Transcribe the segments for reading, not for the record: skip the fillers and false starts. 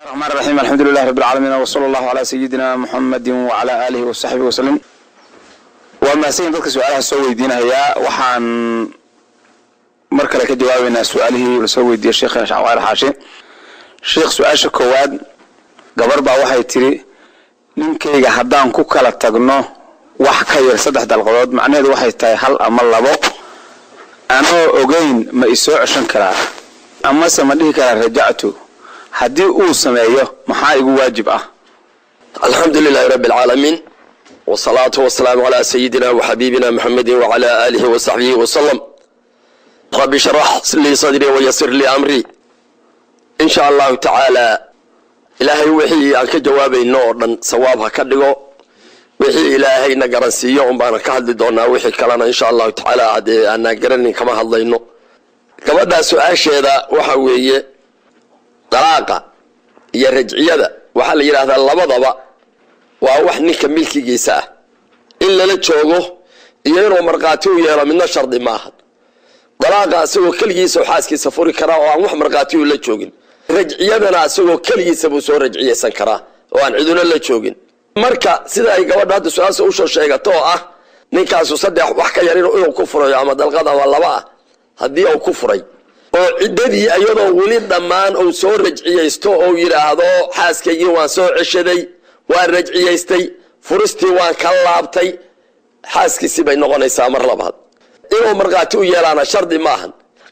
الرحمن الرحيم الحمد لله رب العالمين وصلى الله على سيدنا محمد وعلى آله وصحبه وسلم. وما سين dadka su'aalaha soo weydiinaya waxaan markale ka jawaabaynaa su'aalihii soo weydiiyay Sheekh Shacwaar Xaashi. Sheekh su'aasha koowaad gabar baa waxay tiri ninkayga haddaan ku kala tagno wax ka yar 3 dalqadood macnaheedu waxay tahay hal ama labo anoo ogeyn ma isoo ceshan karaa ama sama dhihi karaa rajactu هدي سمايه محايق واجب الحمد لله رب العالمين والصلاة والسلام على سيدنا وحبيبنا محمد وعلى آله وصحبه وسلم. رب اشرح لي صدري ويسر لي أمري إن شاء الله تعالى. إلهي وحي عنك جوابي النور صوابها كدقو وحي إلهي نقرنسي بانا كهد دونا وحي كلانا إن شاء الله تعالى عدي أنا قرني كما هالله كما سؤال شيء وحوي طلاقة يا رجعية وحال يراهد اللبضبا وواح نيكا ملكي جيساه إلا لتشوغو ييرو مرقاتيو ييرو من شرط ماهد طلاقة سوو كل جيسو حاسكي سفوري كرا وواح مرقاتيو لتشوغين رجعية سوو كل جيسو بسو رجعية سنكرا وان عدونا لتشوغين مركا سيدا اي قواد هذا السؤال سوشو شيئا توقع نيكا سو صدح وحكا يرينو ايو كفرو يا عمد الغضا واللبا هدي او كفري oo cidadii ayadoo wali dhamaan oo soo rajciyaysto oo yiraahdo xaaskaygi waan soo ceshaday waan rajciyaystay furistii waan ka laabtay xaaskiisi bay noqonaysaa mar labaad inuu marqaati u yeelana shardi maahan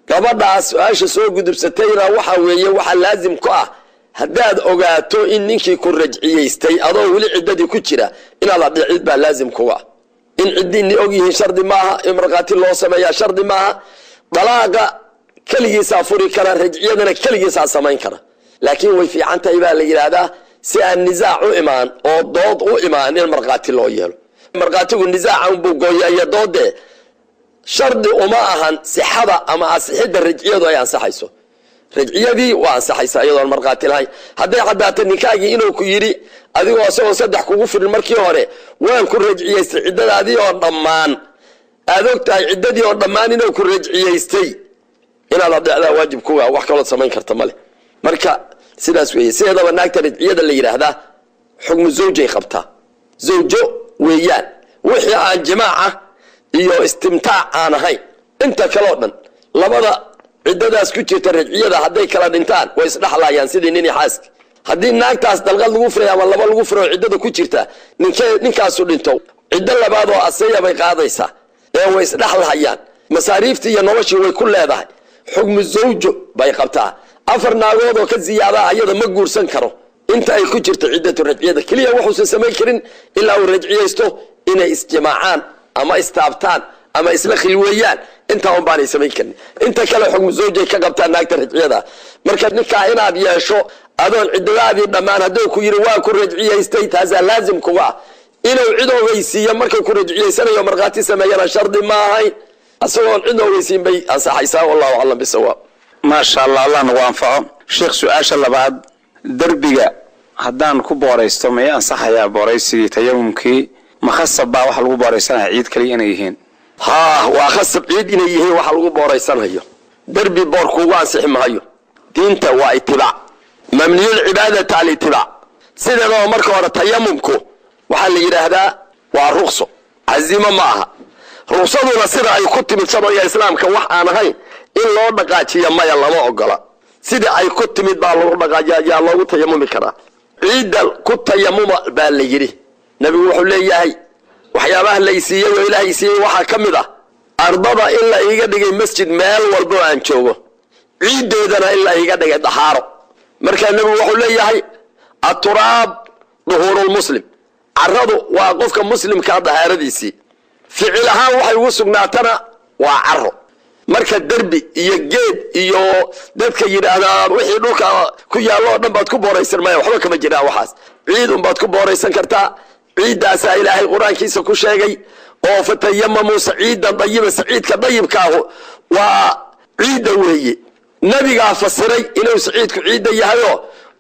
gabadhaas su'aasha soo gudubsatayna waxa weeye waxa laazim ku ah hadaad ogaato in ninkii ku rajciyaystay adoo wali cidadii ku jira inaad adicid baa laazim ku ah in cidini ogyihiin shardi maaha in marqaati loo sameeyaa shardi maaha dalaaqa كلجيسا فوري كرا رجعيدنا كلجيسا سمين كرا لكن وفي عنتا يبقى اللي هذا سي النزاع إيمان أو ضد أو إيمان المرقاتي لو يلو المرقاتي والنزاع عم بقويا يضد شرط وما أهن سحبة أما أسحد الرجعيد ويان سحيسو رجعيدي وان سحيسا أيضا المرقاتي هاي هذا عدات النكاجي إنه كيري هذه واسو صدح كوفر المركي هوري وين كل رجعيه عدد هذه والضمان هذوك عددي والضمان إنه كل رجعيستي إن الله ده واجب كوا وحكي الله سمين كرتمله مركا سيداس ويه سيدا وناكتر يد اللي يراه ده حكم الزوجة يخبطها زوجه ويان وحي عن جماعة يو استمتاع أنا هاي أنت كلامن لبدا عدة سكوتشي ترجعية ده هدي كلام إنتان ويصلح الله ينسيد إنني حاسك هدي ناكتاس دلقل الغفرة ولا بالغفرة عدة كوتشيرتا نكاسو لنتو عدة اللي بعضه أصية بيقاضيسا ويصلح الله يان مصاريفتي ينوشي ويكل هذا حكم الزوج بيقبتها أفر ناقود وكزيادة أيضا ما قرسن كرو انت أي كجرت عدة الرجعية كليا وحوس سمي كرين إلا الرجعية يستو إنا استجماعان أما استابتان أما إسلخ الويان انت هم باني سمي كرين انت كلا حكم الزوج كقبتها ناقت الرجعية مركز نكا هنا بياشو أدون عدة هذه الضمان هدوك يرواكو الرجعية يستيت هذا لازم كوا إنا وعدو غيسيا مركز الرجعية سنة يوم مرغاتي سمينا شرط ما هاي أسوأ عنده ويسين بي أنصحيسا والله أعلم بالصواب. ما شاء الله الله نوانفعه. شيخ سؤال الله بعد دربية هدان كباريستو ما أنصح يا باريسي تيممكي مخصب بقى وحلو باريسان عيد كلي أنا يهين. ها وخصب عيد إنه يهين وحلو باريسان هيو. دربي باركو وانصح ما هيو. دينته واتباع. ممنوع العبادة على الاتباع. سيدنا عمر كورة تيممكو وحل يرى هذا والرخصة عزيمة معها. رسولنا سيدا أي كتب شرعية الإسلام كوح أنا هاي إن الله دقاتي يما يلا ما أقلا سيدا أي كتب بالله دقاتي يا الله تيمم كرا عيد كت يمم بالليجري نبي وحول لي هاي وحيابه ليسيه وإله يسيه وحكم ذا أرضنا إلا يقدر مسجد مال والبو عن شوه عيد ذنا إلا يقدر دحاره مركز نبي وحول لي هاي التراب ظهور المسلم عرضه وقفك مسلم كهذا هارديسي فعلها waxay ugu sugnaatana waa caro marka darbi iyo geed iyo dadka yiraahdaan wixii dhulka ku yaalo dhan baad ku booraysan ma waxba kama jiraan waxaas ciid un baad ku booraysan kartaa ciidaas ilaahay quraankiisa ku sheegay oo fatayammamu sa'iidan tayyiban sa'iidka tayyibka waa ciid weeye nabiga fasiray inuu sa'iidku ciid yahayo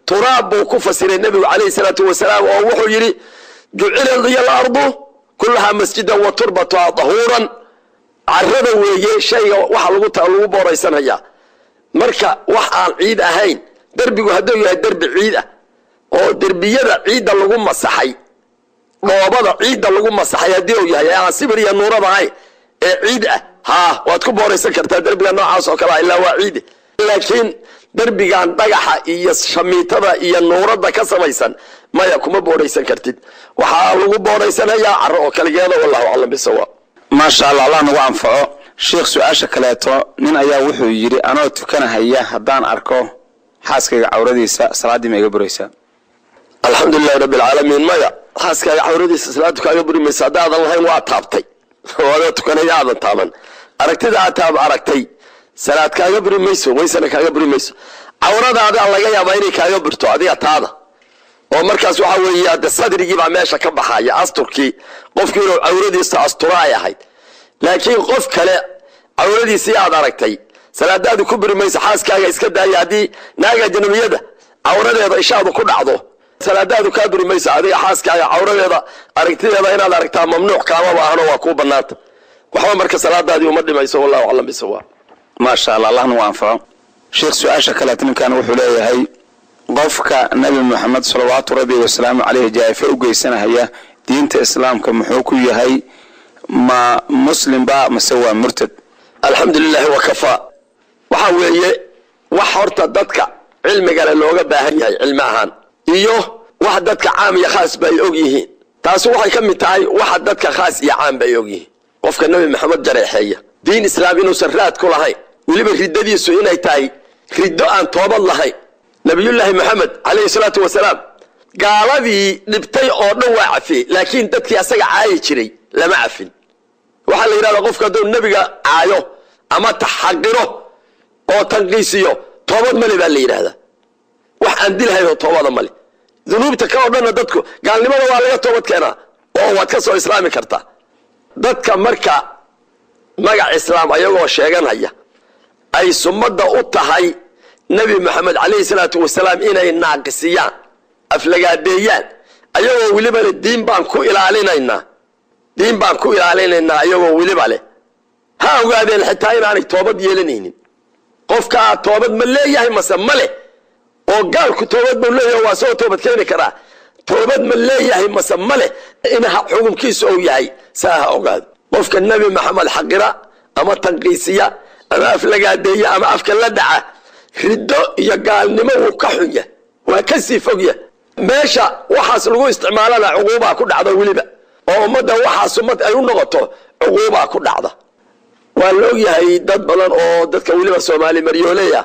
turaab ku fasiray nabiga kaleey salaatu wasalaam oo wuxuu yiri ju'ila al-ardu كلها مسجدا وتربتها طهورا عرضا ويجي شيء وحلو بوريسان هيا مركا وحال عيد أهين دربي وهدوه درب عيدة oo derbiyada ciidda lagu masaxay dhoobada ciidda lagu masaxay haddii uu yahay aan sibir iyo nuurada ahayn ee ciid ah waad ku booraysan kartaa derbiga noocaas oo kale ilaa waa ciid laakiin derbigan dhagaxa iyo shamiitada iyo nuurada ka samaysan maya kuma booraysan kartid waxaa lagu booraysanayaa carro oo kaligeeda wallahu aclam bisawaab maasha allah allah nagu anfaco sheekh su-aasha kaleeto nin ayaa wuxuu yidhi anoo tukanahaya haddaan arko xaaskayga cawradiisa salaaddii ma iga buraysaa alxamdulilahi rabbi alcaalamiin maya xaaskaaga cawradiisa salaadu kaaga buri maysa haddaadan lahayn waa taabtay oo adoo tukanaya aadan taaban aragtida aad aragtay salaad kaaga buri mayso waysana kaaga buri mayso cawradaada laga yaabaa inay kaaga burto adiga taada oo markaas waxa weeye hadda sadrigii baa meesha ka baxaya asturkii qofkii inuu cawradiisa astura ay ahayd laakiin qof kale cawradiisii aad aragtay salaadaadu ku buri mayso xaaskaaga iska daaya haddii naaga janabiyada cawradeeda ishaadu ku dhacdo salaadaadu kaa buri mayso adiga xaaskaaga cawradeeda aragtideeda inaad aragtaa mamnuuc kaamaba ahno waa kuu banaanta waxba marka salaadaadii uma dhimayso wallahu aclam bisawaab maasha allah allahna waa anfaco sheekh su-aasha kaleet ninkan wuxuu leeyahay qofka nabi maxamed salawaatu rabbi wasalaamu caleyhi jaa'ife u geysanahaya diinta islaamka muxuu ku yahay ma muslim ba mase waa murtad alxamdulilahi wakafaa waxa weeye wax horta dadka cilmigale looga baahan yahay cilmi ahaan iyo wax dadka caam iyo khaas bay og yihiin taasi waxay ka mid tahay waxa dadka khaas iyo caam bay og yihiin qofka nabi maxamed jareexeeya diin islaam inuusan raad ku lahayn weliba riddadiisu inay tahay riddo aan toobad lahayn nabiyullaahi maxamed calayhi salaatu wasalaam gaaladii dhibtay oo dhan waa cafiyey laakiin dadkii asaga caayi jiray lama cafin waxaa la yidhahdaa qofka hadduu nebiga caayo ama taxaqiro oo tanqiisiyo toobad male baa la yidhahdaa wax aan dilahayn oo toobada male dunuubta ka oo dhanna dadku gaalnimada waa laga toobad keenaa oo waad ka soo islaami kartaa dadka marka magac islaam ayagoo sheeganaya ay sumadda u tahay nabi maxamed calayhi salaatu wasalaam inay naaqisiyaan aflagaadeeyaan ayagoo weliba leh diin baan ku ilaalinaynaa ayagoo weliba leh ha ogaadeen xitaa inaanay toobad yeelanaynin qofkaa toobad ma leeyahay mase ma leh oo gaalku toobad buu leeyahay waa soo toobad keeni karaa toobad ma leeyahay mase ma leh in xukunkiisu uu yahay saa ha ogaado qofka nabi maxamed xaqira ama tanqiisiya ama aflagaadeeya ama afka la dhaca riddo iyo gaalnimo wuu ka xun yahay waa ka sii fog yahay meesha waxaas lagu isticmaalana cuquubaa ku dhacda weliba oo ummadda waxaas ummad ay u noqoto cuquubaa ku dhacda waa la ogyahay dad badan oo dadka weliba soomaali maryooleya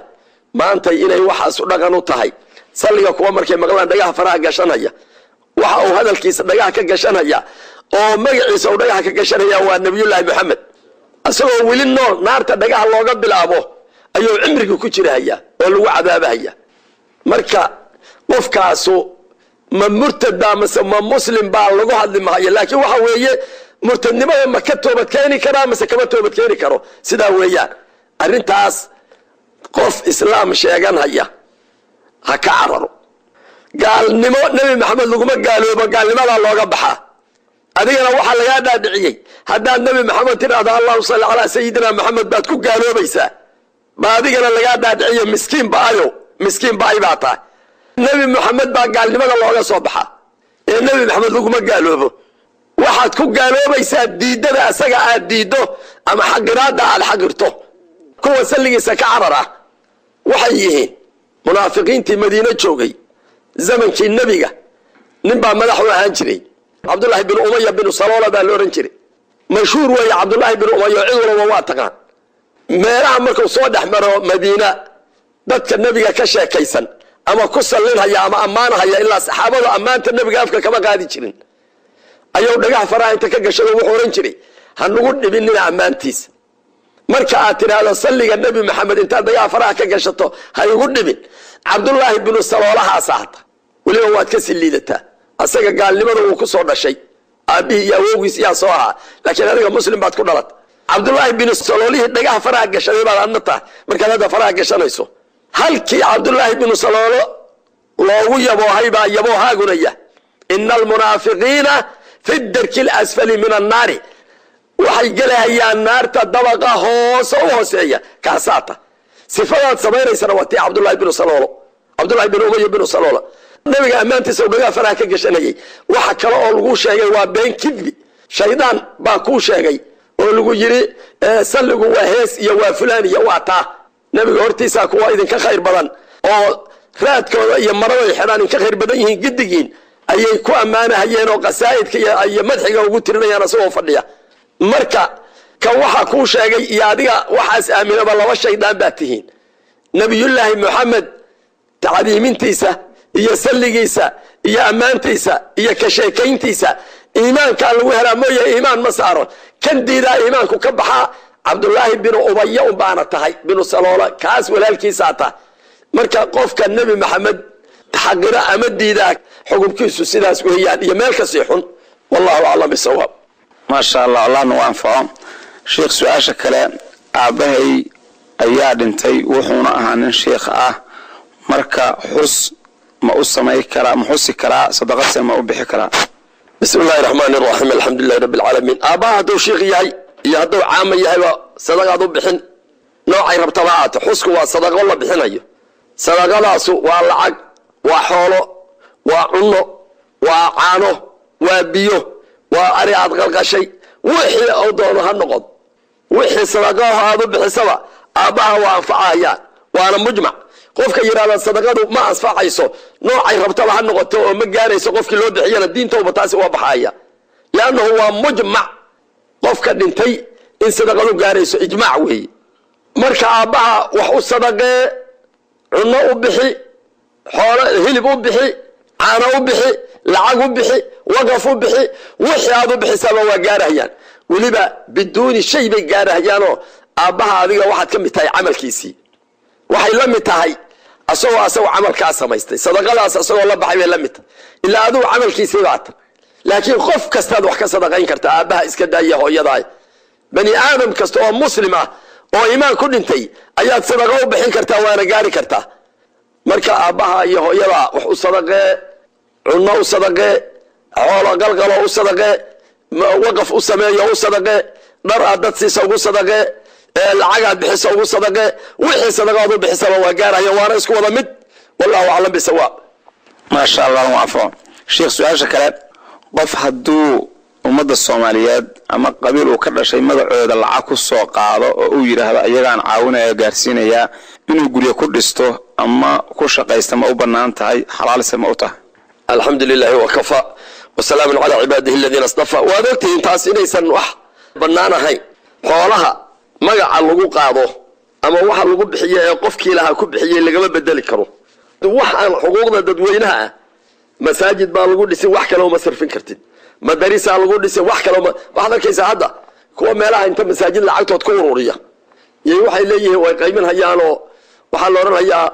maanta inay waxaas u dhaqan u tahay salliga kuwa markay maqlaan dhagaha faraha gashanaya waxa uu hadalkiisa dhagaha ka gashanaya oo magaciisa uu dhagaha ka gashanaya waa nabiyullaahi maxamed asagoo weli nool naarta dhagaha looga bilaabo ayuu cimriga ku jirahaya oo lagu cadaabahaya marka qofkaasu ma murtada mase ma muslim baa lagu hadli maayo laakiin waxa weeye murtadnimada ma ka toobad keeni karaa mase kama toobad keeni karo sidaa weeyaan arrintaas qof islaam sheeganhaya ha ka cararo gaalnimo nabi maxamed laguma gaaloobo gaalnimadaa looga baxaa adigana waxaa lagaa dhaadhiciyey haddaad nabi maxamed tidhaahdo allahuma salli calaa sayidina maxamed baad ku gaaloobaysaa ma adigana lagaa dhaadhiciyo miskiin baayo baa tahay nabi maxamed baa gaalnimada looga soo baxaa ee nabi maxamed laguma gaaloobo waxaad ku gaaloobaysaa diidada asaga aad diiddo ama xaqiraadda aad xaqirto kuwa salligiisa ka carar ah waxay yihiin munaafiqiintii madiine joogay zamankii nebiga nin baa madax u ahaan jiray cabdullaahi bin umaya binu saloola baa la ohan jiray mashhuur weeye cabdullaahi bin umaya cid walba waa taqaan meelaha markuu soo dhex maro madiina dadka nebiga ka sheekaysan ama ku sallinhaya ama ammaanahaya ilaa saxaabada ammaanta nebiga afka kama qaadi jirin ayuu dhagaha faraha inta ka gashado wuxuu ohan jiray ha nugu dhibinina ammaantiisa marka aad tidhaahdo salliga nebi maxamed intaad dhagaha faraha ka gashato ha igu dhibin cabdullaahi binu saloolahaasa hata weliba waad ka sii liidataa asaga gaalnimada wuu ku soo dhashay aabbihii iyo awowgiis yaa soo ahaa laakiin adiga muslim baad ku dhalatay cabdullaahi binu saloolihii dhagaha faraha gashaday baad adna tahay markaad hadda faraha gashanayso halkii cabdullaahi binu saloolo loogu yaboohay baa yaboohaagunaya ina almunaafiqiina fi darki alasfali min annaari waxay gelahayaan naarta dabaqa hoose u hooseeya kaasaata sifadaad samaynaysana waa tii cabdullaahi binu saloolo cabdullaahi bin umaya binu saloola nabiga ammaantiisa dhagaa faraha ka gashanayay waxa kale oo lagu sheegay waa been kidbi shaydaan baa ku sheegay oo lagu yiri salligu waa hees iyo waa fulaan iyo waa taa nabiga hortiisa kuwa idinka khayr badan oo raadkooda iyo marada xiraan in ka khayr badan yihiin gidigiin ayay ku ammaanahayeen oo qasaa'idka iyo madxiga ugu tirinayaan asoo fadhiya marka ka waxa ku sheegay iyo adiga waxaas aaminaba laba shaydaan baa tihiin nabiyullaahi maxamed tacdiimintiisa iyo salligiisa iyo ammaantiisa iyo ka sheekayntiisa iimaanka lagu helaa mooye iimaan ma saaro kan diidaa iimaanku ka baxaa cabdullaahi binu ubaya baana tahay binu saloola kaas walaalkiisa ta marka qofka nabi maxamed taxaqira ama diidaa xukunkiisu sidaas weeyaan iyo meel ka sii xun wallahu a'lam bisawab ma sha Allah Allahna waa anfaco sheekh su'aasha kale aabahay ayaa dhintay wuxuuna ahaa nin sheekh ah marka xus ma u samay kara ma xusi kara sadaqad ma u bixi kara bismillahir rahmanir rahim alhamdulillahi rabbil alamin aabaha duu sheekh yahay iyo haduu caam yahay sadaqad u bixin noocay rabtaba aad xusku waa sadaqo la bixinayo sadaqadaas waa lacag waa xoolo waa cunno waa caano waa biyo waa ari aad qalqashay wixii oo doono ha noqdo wixii sadaqo aad u bixisaba aabaha waa anfacaya waana mujmac qofka yiraahdo sadaqadu ma asfacayso noocay rabtaba ha noqoto oo ma gaarayso qofkii loo bixiyana diintooba taasi waa baxaya laana huwa mujmac qofka dhintay in sadaqadu gaarayso ijmaac weey marka aabaha wax u sadaqee cunno u bixi xoolo hilib u bixi caano u bixi lacag u bixi waqaf u bixi wixii aad u bixisaba waa gaarayaan waliba biduuni shay bay gaarayaan oo aabaha adiga waxaad ka mid tahay amalkiisii waxay la mid tahay asagoo amalkaas samaystay sadaqadaas asagoo la baxay bay la mid ilaa aduu amalkiisii baad laakiin qof kasta wax ka sadaqayn karta aabaha iska daaya hooyaday bani aadam kasta oo muslim ah oo iimaan ku dhintay ayaad sadaqa u bixin kartaa waana gaari kartaa marka aabaha iyo hooyada wax u sadaqee cunno u sadaqee xoolo galgalo u sadaqee waqaf u sameeyo u sadaqee dhar aad siisa ugu sadaqee lacag aad bixiso ugu sadaqee wixii sadaqaad u bixisaba waa gaaraya waana isku wada mid wallahu a'lam bisawaab ma sha Allah wa afa sheekh su'aasha kale qof haduu umada Soomaaliyeed ama qabiil uu ka dhashay magacooda lacag ku soo qaado oo uu yiraahdo ayagaan caawinaya gaarsiinaya inuu guriga ku dhisto ama ku shaqaysto ma u banaan tahay xalaal sama u tahay alhamdulillah wa kafa wa salaamun ala ibadihi alladhina istafa wa dadkii intaas inaysan wax banaanahay xoolaha magaca lagu qaado ama waxa lagu bixiyo ee qofkii laha ku bixiyay laga bedeli karo waxaan xuquuqda dadweynaha masaajid baa lagu dhisay wax kale oo ma sarfin kartid madarisa lagu dhisay wax kale wax dalkaysa hadda kuwa meelaha inta masaajid lacagtood ku ururiya yey waxay leeyihiin way qaymin hayaan oo waxa la oranayaa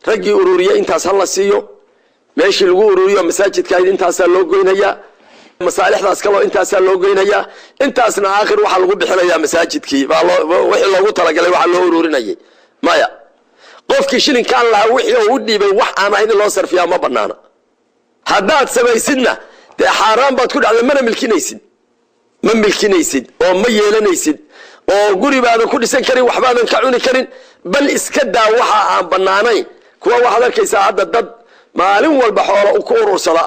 ragii ururiya intaas hal la siiyo meeshii lagu ururiyo masaajidka intaas loo goynaya masaalixdaas kale intaas loo goynaya intaasna aakhir waxa lagu bixinayaa masaajidkii baa wixii loogu talagalay waxa loo ururinayay maya qofkii shilinkan la wixii uu dhiibay wax aan ahayn loo sarfiyaa ma banaana haddaad samaysidna dee xaaraan baad ku dhacday mana milkinaysid oo ma yeelanaysid oo guri baadan ku dhisan karin waxbaadan ka cuni karin bal iska daa waxa aan banaanayn kuwa waxaad arkaysaa hadda dad maalin walba xoolo ku urursada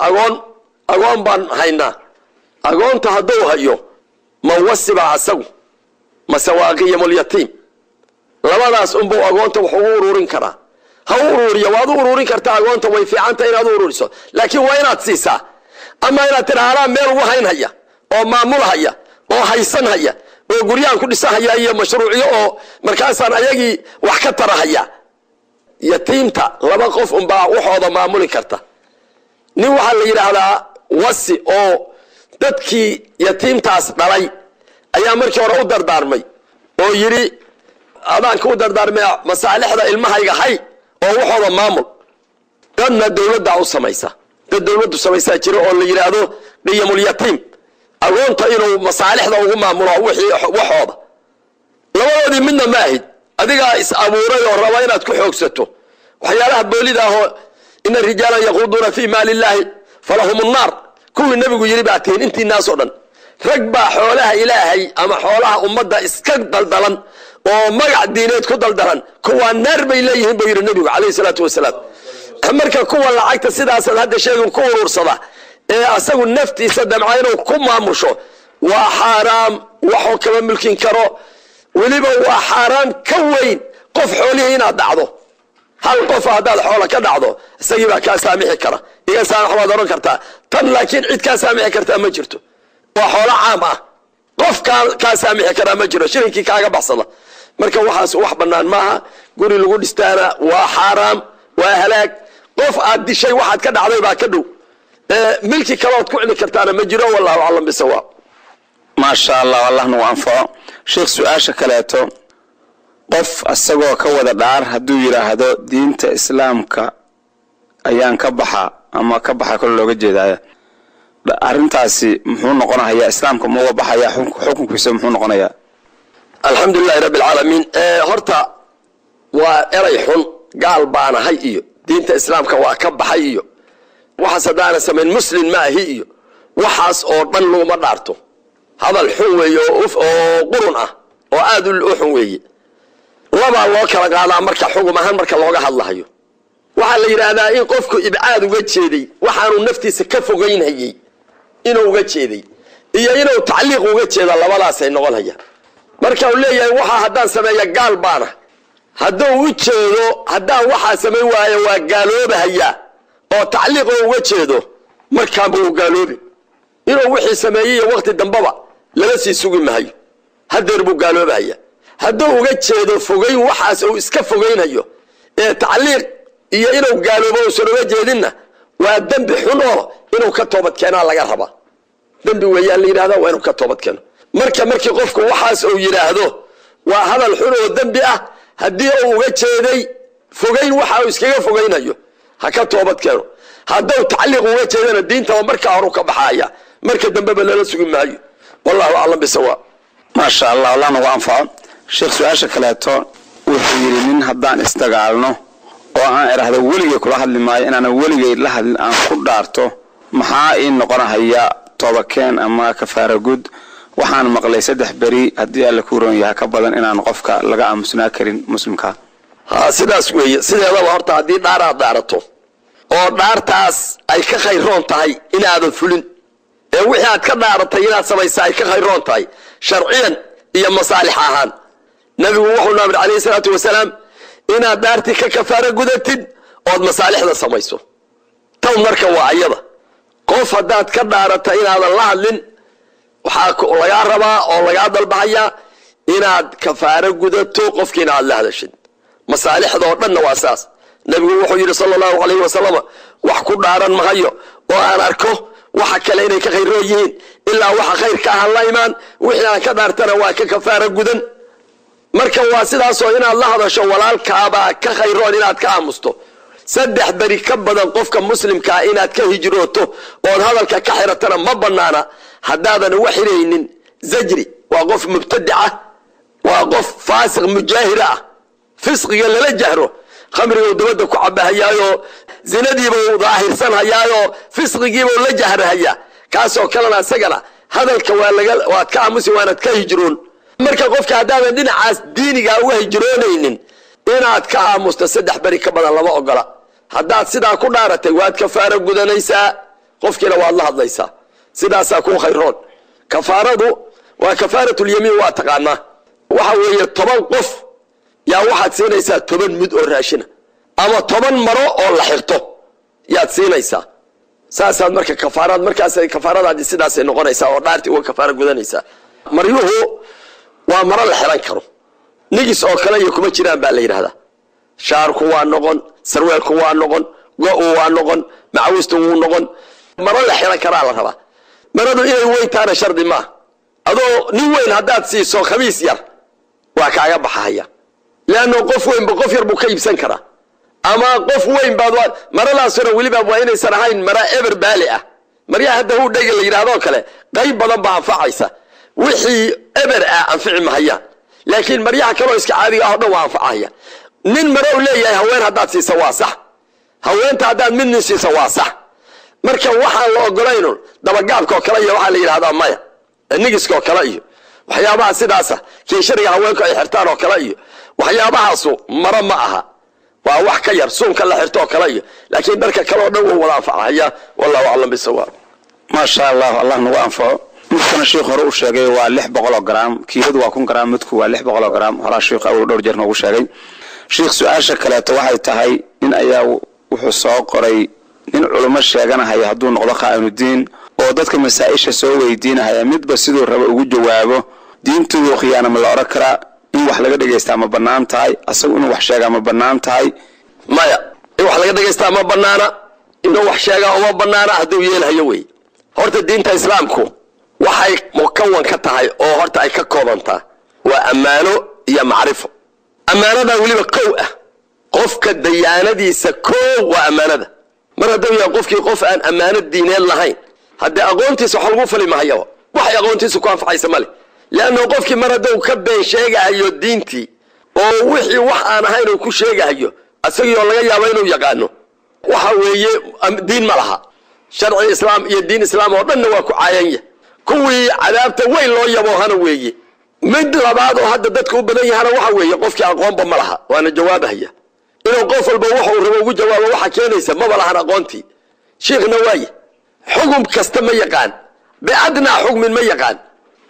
agoon baan haynaa agoonta hadduu hayo ma wasiba asagu masawaaqiyamul yatiim labadaas unbuu agoonta wax ugu ururin karaa ha ururiya waad ururin kartaa agoonta way fiicanta inaad ururiso laakiin waa inaad siisaa ama inaad tiraahdaa meel ugu haynhaya oo maamulhaya oo haysanhaya oo guriyaan ku dhisahaya iyo mashruuciyo oo markaasaan ayagii wax ka tarahaya yatiimta laba qof unbaa waxooda maamuli karta nin waxaa la yidhaahdaa wasi oo dadkii yatiimtaas dhalay ayaa markii hore u dardaarmay oo yidhi adaanka u dardaarmay masaalixda ilmahayga hay oo waxooda maamul dadna dowladda u samaysa dad dowladdu samaysaa jira oo la yidhaahdo qiyamul yatiim agoonta inuu masaalixda ugu maamulo wixii waxooda labadoodii midna ma ahid adigaa is abuuray oo raba inaad ku xoogsato waxyaalaha boolida ah oo in rijaala yaquuduna fi maalillahi falahum an-nar kuwii nabigu yiri baa tiin intii naas oo dhan rag baa xoolaha ilaahay ama xoolaha ummadda iska daldalan oo magac diineed ku daldalan kuwa naar bay leeyihiin buu yiri nabigu kaleey salaatu wasalaam marka kuwa lacagta sidaasaad hadda sheegin ku urursada ee asagu naftiisa damca inuu ku maamusho waa xaaraam waxuu kama mulkin karo weliba waa xaaraam ka weyn qof xoolihii inaad dhacdo hal qof haddaad xoola ka dhacdo isagii baa kaa saamixi kara iga saamax waad oran kartaa tan laakiin cid kaa saamixi kartaa ma jirto waa xoolo caam ah qof kaa saamixi karaa ma jiro shirinkii kaaga baxsada marka waxaas wax bannaan maaha guri lagu dhistaana waa xaaraam waa halaag qof aad dishay waxaad ka dhacday baa ka dhow milki kalood ku cili kartaana ma jiro wallahu aclam bisawaab ما شاء الله والله نو أنفع شيخ سؤال شكلاته قف السجوا كودا دار هدو يراهدو دينة إسلام ك أيان كبحة أما كبحة كل لوجه جداية أرنتاسي محون قنا هي إسلام كم هو بحياة حكم كيسم محون قنا الحمد لله رب العالمين هرتا وإريحون قال بانا هي دينة إسلام كوا كبحة هي وحسدانا سمين مسلم ما هي وحاس أو بنو مدارته هذا الحوي أو قرنة أو آذ الأحوي لما الله كلا قال مركا حكم هل مركا الله الله هيو وحال يرانا إن قفكو إبعاد وجهدي وحانو نفتي سكفو غين هي إنو وجهدي إيا إنو تعليق وجهدي الله ولا سينغل هيا مركا وليا وحا هدان سميا قال بانا هدو وجهدو هدان وحا سميوا وقالوا بهيا أو تعليق وجهدو مركا بو قالوا بي إنو وحي سميا وقت الدنبابا lama sii sugi maayo hadeer buu gaaloobaya hadduu uga jeedo fogeyn waxaas uu iska fogeynayo ee tacliiq iyo inuu gaaloobo uu soo jeedinna waa dambi xun oo inuu ka toobad keenaa laga raba dambi weeyaan la yiraahdo waa inuu ka toobad keeno markii qofku waxaas uu yiraahdo waa hadal xun oo dambi ah haddii uu uga jeeday fogeyn waxa uu iskaga fogeynayo ha ka toobad keeno hadduu tacliiq uga jeedana diinta markaa hore ka baxaya marka dambe la sugi maayo والله أعلم بسواء ما شاء الله الله نو أنفع شيخ سؤال شكلاته وحيري من هدان استقالنا وأنا إرهد ولي كل واحد لما أنا ولي لحد الآن قدرته محاين نقرأ هيا طبقين أما كفارة جود وحان مقلي سدح بري هدي على كورون يا كبلا إن أنا قفك لقى مسناكرين مسلمك ها سيدا سوي سيدا الله هرتا دي دارته أو دارتاس أي كخيرون تاي إن هذا الفلن wixii aad ka dhaaratay inaad samaysaa ay ka khayroon tahay sharciyan iyo masaalix ahaan nabigu wuxuu naamir calayhi salaatu wasalaam inaad dhaartii ka kafaara gudatid ood masaalixda samayso tan marka waa ayada qof haddaad ka dhaaratay inaadan la hadlin waxaa lagaa rabaa oo lagaa dalbahayaa inaad kafaara gudato qofkii inaad la hadashid masaalixda oo dhanna waa saas nabigu wuxuu yidhi sala allahu calayhi wasalam wax ku dhaaran mahayo oo aan arko waxa kale inay ka khayro yihiin ilaa waxa khayrka ah la imaan wixii aan ka dhaartana waa ka kafaara gudan marka waa sidaas oo inaad la hadasho walaalkaaba ka khayroon inaad ka aamusto saddex bari ka badan qofka muslimka inaad ka hijrooto oo hadalka ka xiratana ma banaana hadaadan wax xireynin zajri waa qof mubtadi'a waa qof faasiq mujaahira fisqiga lala jahro khamriga dabada ku cabahayaayo zinadiiba uu daahirsan hayaayo fisqigiiba la jahrahaya kaasoo kalena asagana hadalka waa ka aamusi waanad ka hijroon marka qofka hadaadan dhinacaas diiniga uga hijroonaynin inaad ka aamusto saddex bari ka badan lama ogola hadaad sidaa ku dhaaratay waad kafaara gudanaysaa qofkiina waad la hadlaysaa sidaasaa ku khayroon kafaaradu waa kafaaratul yamiin waa taqaanaa waxa weeye 10 qof yaa waxaad siinaysaa 10 mud oo raashina ama 10 maro oo la xirto yaad siinaysaa saasaad marka kafaarad markaas ay kafaaradaadi sidaas ay noqonaysaa oo dhaartii oo kafaara gudanaysaa maryuhu waa maro la xiran karo nigis oo kale iyo kuma jiraan baa la yiraahdaa shaarku waa noqon sarweelku waa noqon go-u waa noqon macawistu wuu noqon maro la xiran karaa la rabaa maradu inay weytaana shardi ma adoo nin weyn haddaad siiso khamiis yar waa kaaga baxaya laano qof weyn qof yar buu ka iibsan karaa ama qof weyn baad maradaasuna waliba waa inaysan ahayn mara eber baali ah maryaa hadda uu dhagay la yiraahdo kale qayb badan baa anfacaysa wixii eber ah anfici mahaya laakiin maryaa kale iska caadiga ah oo dhan waa anfacaya nin mara uu leeyahay haween haddaad siiso waa sax haweenta haddaad midna siiso waa sax marka waxa la ogolayno dabagaabka kale iyo waxa la yiraahdaa maya nigiska kale iyo waxyaabaha sidaas ah kii shariga haweenku ay xirtaan oo kale iyo waxyaabahaas mara ma aha waa wax ka yar suunka la xirto kala iyo laakiin dharka kale oo dhan wada anfacaya wallahu a'lam bisawaab ma sha Allah Allah nagu anfaco midkana sheekh hore u sheegay waa 600 gram kiiladu waa 1 gram midku waa 600 gram hore sheekh aw dhowr jeer nagu sheegay sheekh su'aasha kale waxay tahay in ayaa wuxuu soo qoray in culimo sheeganahay haduu noqdo qaanudiin oo dadka masaa'isha soo weydiinaya midba sidoo raba ugu jawaabo diintooda khiyaano ma la oran karaa in wax laga dhageysta ma banaan tahay asagu inuu wax sheega ma banaan tahay maya in wax laga dhageysta ma banaana inuu wax sheega oo banaana haduu yeelayo way horta diinta islaamku waxay mukawan ka tahay oo horta ay ka koobanta waa amaano iyo macrifo amaanada waliba qow ah qofka dayaanadiisa koow waa amaanada mar haduu yahay qofkii qof aan amaanad diineed lahayn hadda aqoontiisa waxa lagu fali maayo wax aqoontiisa ku anfacaysa male laana qofkii mar haduu ka been sheegayo diintii oo wixii wax aan ahayn uu ku sheegayo asagoo laga yaabo inuu yaqaano waxa weeye diin ma laha sharci islaam iyo diin islaam oo dhanna waa ku caayanya kuwii cadaabta way loo yabo hana weeye mid labaad oo hadda dadku u badan yahay waxa weeye qofkii aqoonba ma laha waana jawaabahaya inuu qof walba waxa uu rabo ugu jawaabo waxa keenaysa ma laha aqoontii sheekhna way xukun kasta ma yaqaan bi'adna xukmin ma yaqaan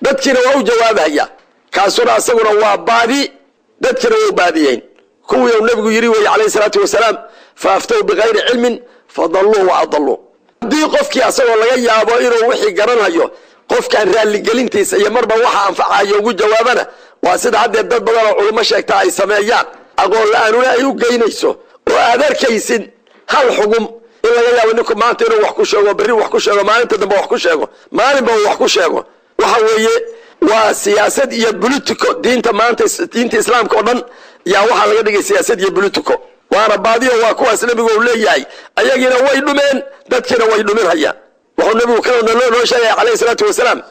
dadkina waa u jawaabahaya kaasuna asaguna waa baadi dadkina waa baadiyeen kuwii uu nabigu yiri way alayhi salatu wasalaam faaftuu bighayri ilmin fadallu wa adallu hadii qofkii asagoo laga yaabo inuu wixii garanayo qofkan raali gelintiisa iyo marba waxa anfacayo ugu jawaabana waa sida hadda dad badan oo culimo sheegta ay sameeyaan aqoon la'aanuna ay u geynayso oo aad arkaysid hal xugum in laga yaabo ninku maanta inuu wax ku sheego bari wax ku sheego maalinta dambe wax ku sheego maalinba wax ku sheego waxa weeye waa siyaasad iyo politico diinta maanta diinta islaamka oo dhan yaa waxa laga dhigay siyaasad iyo politico waana baadiyo waa kuwaas nabigu uu leeyahay ayagina way dhumeen dadkina way dhuminayaan wuxuu nabigu kana loo sheegay alayhi salatu wasalaam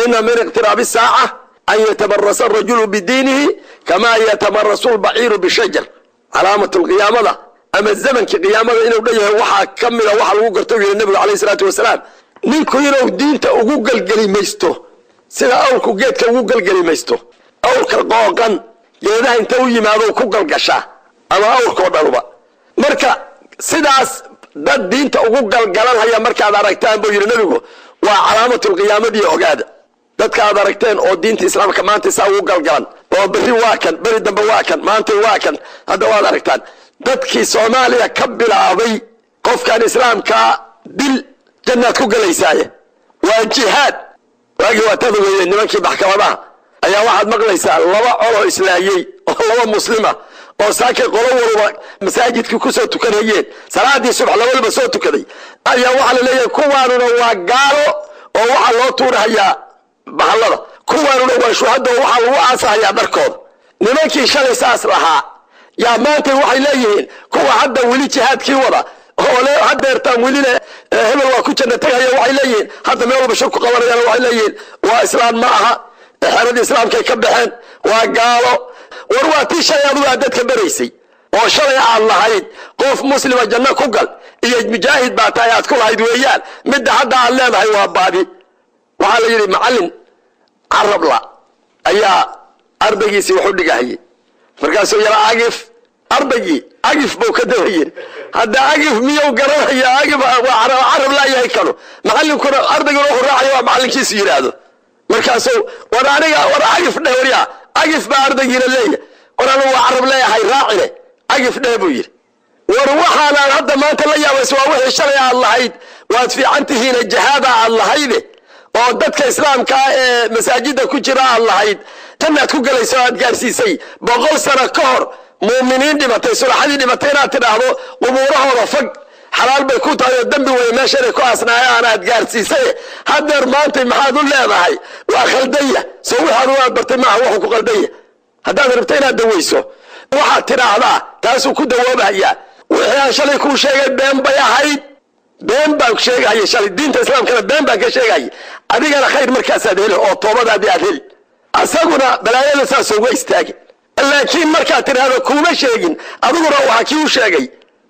inna min iqtirab as-sa'a an yatabarrasa ar-rajulu bidinihi kama yatamarrasu al-ba'iru bi-shajar alamatu al-qiyamah ama zamanki qiyamada inuu dhayahay waxa kamida waxa lagu garto nabigu alayhi salatu wasalaam ninku inuu diinta ugu galgalimaysto sida awrku geedka ugu galgalimaysto awrka qooqan geedaha inta u yimaado ku galgasha ama awrko dhaluba marka sidaas dad diinta ugu galgalanaya marka aad aragtaan buu yiri nabigu waa calaamatul qiyaamada ogaada dadka aad aragteen oo diinta islaamka maanta saa ugu galgalan oo bari waa kan bari dambe waa kan maanta waa kan hadda waad aragtaan dadkii Soomaaliya ka bilaabay qofkan islaamka dil janna ku galaysay waa jihad waagi waa tadawiyay nimankii maxkamadaha ayaa waxaad maqlaysaa laba colo islaayay oo laba muslima oo saakay qolo walba masaajidka ku soo tukanayeen salaadii subax labadaba soo tukaday ayaa waxa la leeyahay kuwaanuna waa gaalo oo waxa loo tuurayaa bahallada kuwaanuna waa shuhada waxa lagu aasayaa dharkooda nimankii shalay saas lahaa yaa maanta waxay leeyihiin kuwa hadda wali jihaadkii wada oo le hadeertaan welina hebel waa ku jannatagaya waxay leeyihiin hadda meel walba shirku qabanayaan waxay leeyihiin waa islaam ma aha xeerada islaamka ka baxeen waa gaalo war waa tii shay aad dadka baraysay oo shalay aan lahayd qof muslima janna ku gal iyo mujaahid baa tahay aad ku lahayd weeyaan mid hadda aan leedahay waa baadi waxa la yiri macallin arabla ayaa ardaygiisa wuxuu dhigahayay markaasuu yara agif buu ka dawayeen hadda agif miyuu garanaya agif waa arab la yahay kano macallinkuna ardaygu wuxuu raacayo waa macallinkiisa yiraahdo markaasuu war agif dhawriya agif baa ardaygiina leeyahay qoraan waa arab leeyahay raacine agif dheebuu yiri war waxaana hadda maanta la yaabay waa wixii shalay aad lahayd waad fiicantihiina jihaada aad lahayd oo dadka islaamka ee masaajida ku jira aad lahayd tanad ku galayso aad gaarsiisay 100 sano ka hor muuminiin dhimatay sulaxadii dhimatay inaad tidhaahdo qubuurahooda fag xalaal bay ku tahay dambi way meesha ku asnaayaan aad gaarsiisay hadeer maanta maxaad u leedahay waa khaldaya soo waxaad u bartay ma wax ku khaldaya hadaad rabtay inaad daweyso waxa tiraahdaa taas ku dawoobaya wixii shalay ku sheegay been bay ahayd been baa ku sheegay shalay diinta islaamka been baa ka sheegay adigana khayr markaas aad helo oo toobadaadii aad hel asaguna balaayada saas ugu istaagay laakiin marka tiraahdo kuma sheegin adiguna waxa kii sheegay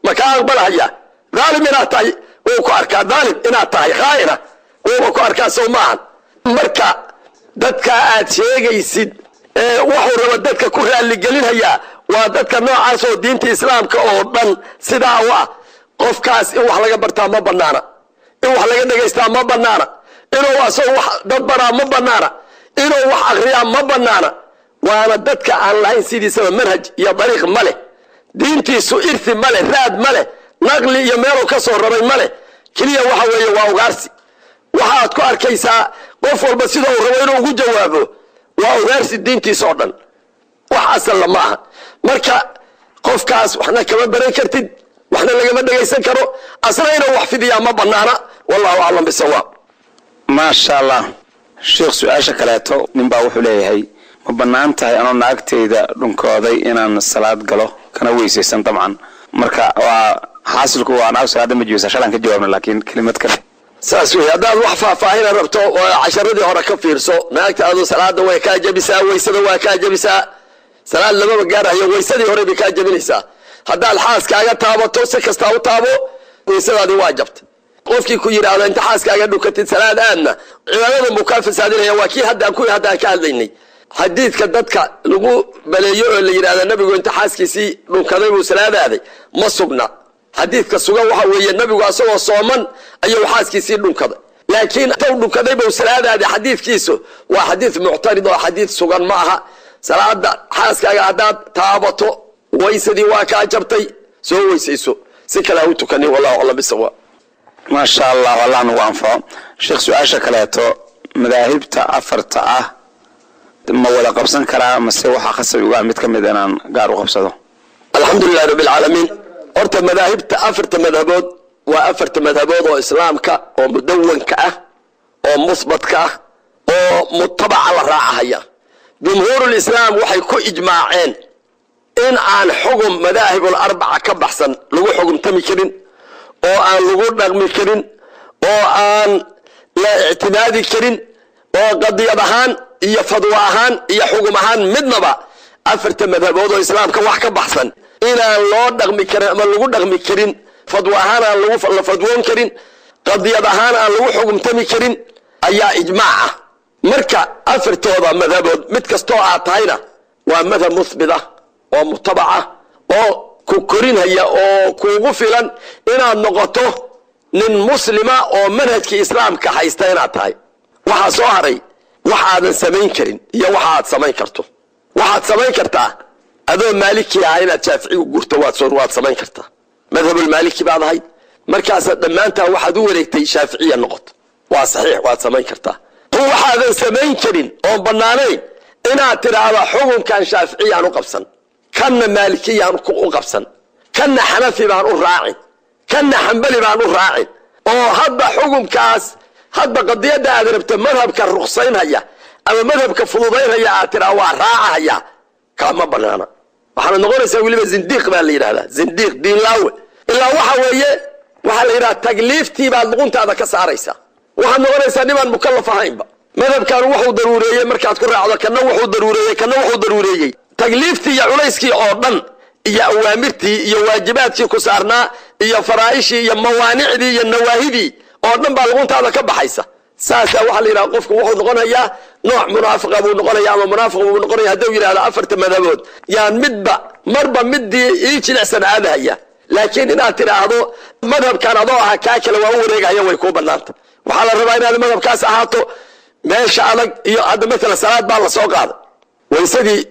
ma ka aqbalaya ظالم inaad tahay oo ku arkaa ظالم inaad tahay khaayina oo ku arkaa Soomaan marka dadka aad sheegaysid wuxuu raba dadka ku raaligelinhayaa waa dadka noocaas oo diinta islaamka oo dhan sidaa u ah qofkaas in wax laga bartaa ma banaana, in wax laga dhagaystaa ma banaana, inuu asagoo wax dad baraa ma banaana, inuu wax akriyaa ma banaana. waana dadka aan lahayn sidiisaba manhaj iyo dariiq ma leh, diintiisu irti ma leh, raad ma leh, naqli iyo meeluu ka soo raray ma leh. keliya waxa weeye waa ugaarsi. waxaad ku arkaysaa qof walba sida uu rabo inuu ugu jawaabo waa ugaarsi diintiisa oo dhan, wax asal ma aha. marka qofkaas waxna kama baran kartid, waxna lagama dhagaysan karo, asna inuu wax fidiyaa ma banaana. wallahu aclam bisawaab. maasha allah. sheekh su-aasha kaleeto ninbaa wuxuu leeyahay ma banaan tahay anoo naagtayda dhunkooday inaan salaad galo kana weysaysan dabcan. marka waa xaasilku waa naag salaada ma joosa shalan ka jawaabna laakiin kelimad kale saas weey. haddaad wax faahfaahin rabto casharadii hore ka fiirso. naagta adoo salaada way kaa jabisaa, weysada waa kaa jabisaa. salaad lamaba gaarayo, weysadii hore bay kaa jabinaysaa. haddaad xaaskaaga taabato si kastaa u taabo weysadaadii waa jabta. qofkii ku yidhaahdo inta xaaskaaga dhukatid salaad aadna cibaadadan buu kaa fasaadinaya. waa kii haddaan ka hadlaynay xadiidka dadka lagu baleeyo oo la yidhahda nabigu inta xaaskiisii dhunkaday buu salaadaaday ma sugna. xadiidka sugan waxa weeye nabigu asagoo sooman ayuu xaaskiisii dhunkaday, laakiin inta uu dhunkaday buu salaadaaday xadiidkiisu waa xadiid muctarid oo xadiid sugan ma aha. salaada xaaskaaga haddaad taabato weysadii waa kaa jabtay, soo weysayso, si kale ha u tukanin. wallahu aclam bisawaab. maasha allah. allah nagu anfaco. sheekh su-aasha kaleeto madaahibta afarta ah ma wada qabsan karaa mase waxaa khasab uga mid ka mid inaan gaar u qabsado? alxamdulilahi rabbi alcaalamiin. horta madaahibta afarta madhabood waa afarta madhabood oo islaamka oo mudawanka ah oo musbatka ah oo mutabaca la raacahaya. jumhuurulislaam waxay ku ijmaaceen in aan xugum madaahibul arbaca ka baxsan lagu xugumtami karin, oo aan lagu dhaqmi karin, oo aan la ictimaadi karin, oo qadiyad ahaan iyo fadwo ahaan iyo xugum ahaan midnaba afarta madhabood oo islaamka wax ka baxsan inaan loo dhaqmi karin ama lagu dhaqmi karin, fadwo ahaan aan la fadwoon karin, qadiyad ahaan aan lagu xugumtami karin ayaa ijmaac ah. marka afartooda madhabood mid kastoo aad tahayna waa madhab muthbit ah oo mutabaca oo ku korinhaya oo kuugu filan inaad noqoto nin muslima oo manhajkii islaamka haysta inaad tahay. waxaa soo haray waxaadan samayn karin iyo waxa aad samayn karto. waxaad samayn kartaa adoo maaliki ah inaad shaafici u gurto, waad samayn kartaa. madhabul maaliki baad ahayd, markaasaad dhammaantaa waxaad u wareegtay shaaficiya noqoto, waa saxiix, waad samayn kartaa. waxaadan samayn karin oon bannaanayn inaad tidhaahda xukunkan shaaficiyaan u qabsan, kanna maalikiyaan u qabsan, kanna xanafi baan u raacin, kanna xambali baan u raacin, oo hadba xukunkaas hadba qadiyadda aad rabto madhabka ruksaynhaya ama madhabka fududaynhaya aad tidhaha waa raacahaya, kama banaana. waxaana noqonaysaa weliba zindiiq baa la yidhahdaa, zindiiq diinlaawe. ilaa waxa weeye waxaa la yidhaha tagliiftii baad luquntaada ka saaraysaa. waxaad noqonaysaa nimaan mukallaf ahaynba. madhabkan wuxuu daruureeyey markaad ku raacdo, kana wuxuu daruureeyey, kana wuxuu daruureeyey. tagliiftii iyo culayskii oo dhan iyo awaamirtii iyo waajibaadkii ku saarnaa iyo faraa'ishii iyo mawaanicdii iyo nawaahidii oo dhan baa luquntaada ka baxaysa. saasaa waxaa la yidhaha qofku wuxuu noqonayaa nooc munaafiqa buu noqonaya ama munaafiq buu noqonaya hadduu yidhahdo afarta madhabood yaan marba midii ii jilicsan aadahaya. laakiin inaad tidhaahdo madhabkan adoo aha kaa kale waa u wareegahaya way kuu banaanta. waxaa la rabaa inaad madhabkaas ahaato meesha adag. iyo hadda maalan salaad baa la soo qaaday, waysadii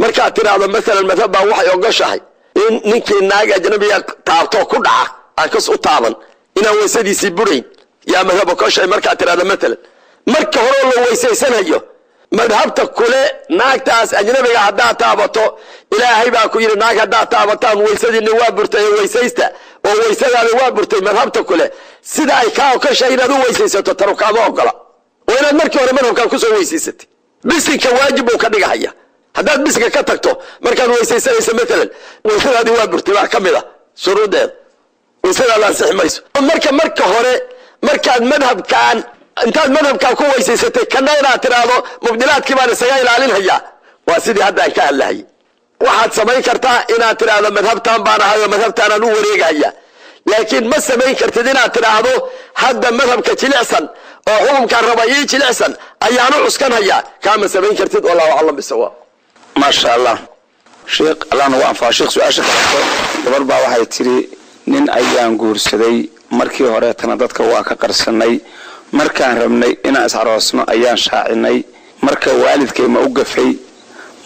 markaad tidhaahdo maalan madhab baa waxay ogoshahay in ninkii naag ajnabiga taabtoo ku dhaca aan kas u taaban inaan waysadiisii burayn, yaa madhab ogoshahay markaad tidhahdo maalan. marka horeo la weysaysanayo madhabta kule naagtaas ajnabiga haddaad taabato ilaahay baa ku yidhi naag haddaad taabataan weysadiina waa burtay ee weysaysta oo weysadaada waa burtay. madhabta kule sida ay kaa ogoshahay inaad u weysaysato tanu kaama ogola, oo inaad markii hore madhabkan kusoo weysaysatay. bisinka waajib buu ka dhigahaya. haddaad bisinka ka tagto markaad weysaysanayso maalan weysadaadii waa burtay, baa ka mid a shuruudeeda, weysadaada ansixi mayso. marka hore markaad madhabkan intaad madhabkaa ku weysaysatay kana inaad tidhaahdo mubdilaadkii baan isaga ilaalinhayaa, waa sidii haddaan ka hadlahayay. waxaad samayn kartaa inaad tidhaahdo madhabtaan baan ahay oo madhabtaanaan u wareegahaya, laakiin ma samayn kartid inaad tidhaahdo hadda madhabka jilicsan oo xukunkaan raba ii jilicsan ayaan u cuskanhayaa, kaama samayn kartid. wallahu aclam bisawaab. ما شاء الله شيخ الله نوان فاشيخ سؤال شيخ gabar baa waxay tiri nin ayaan guursaday markii hore tanadadka waa ka qarsanay markaan rabnay inaan iscaroosno ayaan shaacinay marka waalidkay ma u gafay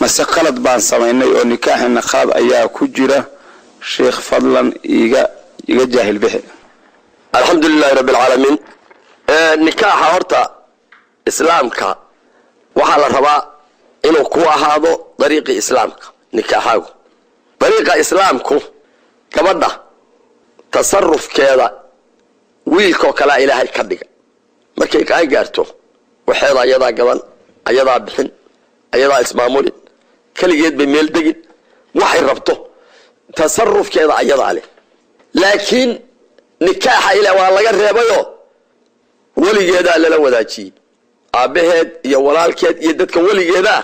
mase qalad baan sameynay oo nikaaxina qalad ayaa ku jira sheekh fadlan iga jaahil bixi alxamdulilaahi rabbil caalamiin nikaaxa horta islaamka waxaa la rabaa inuu ku ahaado dariiqii islaamka nikaaxaagu dariiqa islaamku gabadha tasarufkeeda wiilkoo kalea ilaahay ka dhiga markay kaa gaarto waxeeda ayadaa gaban ayadaa bixin ayadaa ismaamulin keligeed bay meel degin waxay rabto tasarufkeeda ayadaa leh laakiin nikaaxa ilaa waa laga reebayoo weligeedaa lala wadaajiyey aabbaheed iyo walaalkeed iyo dadka weligeedaa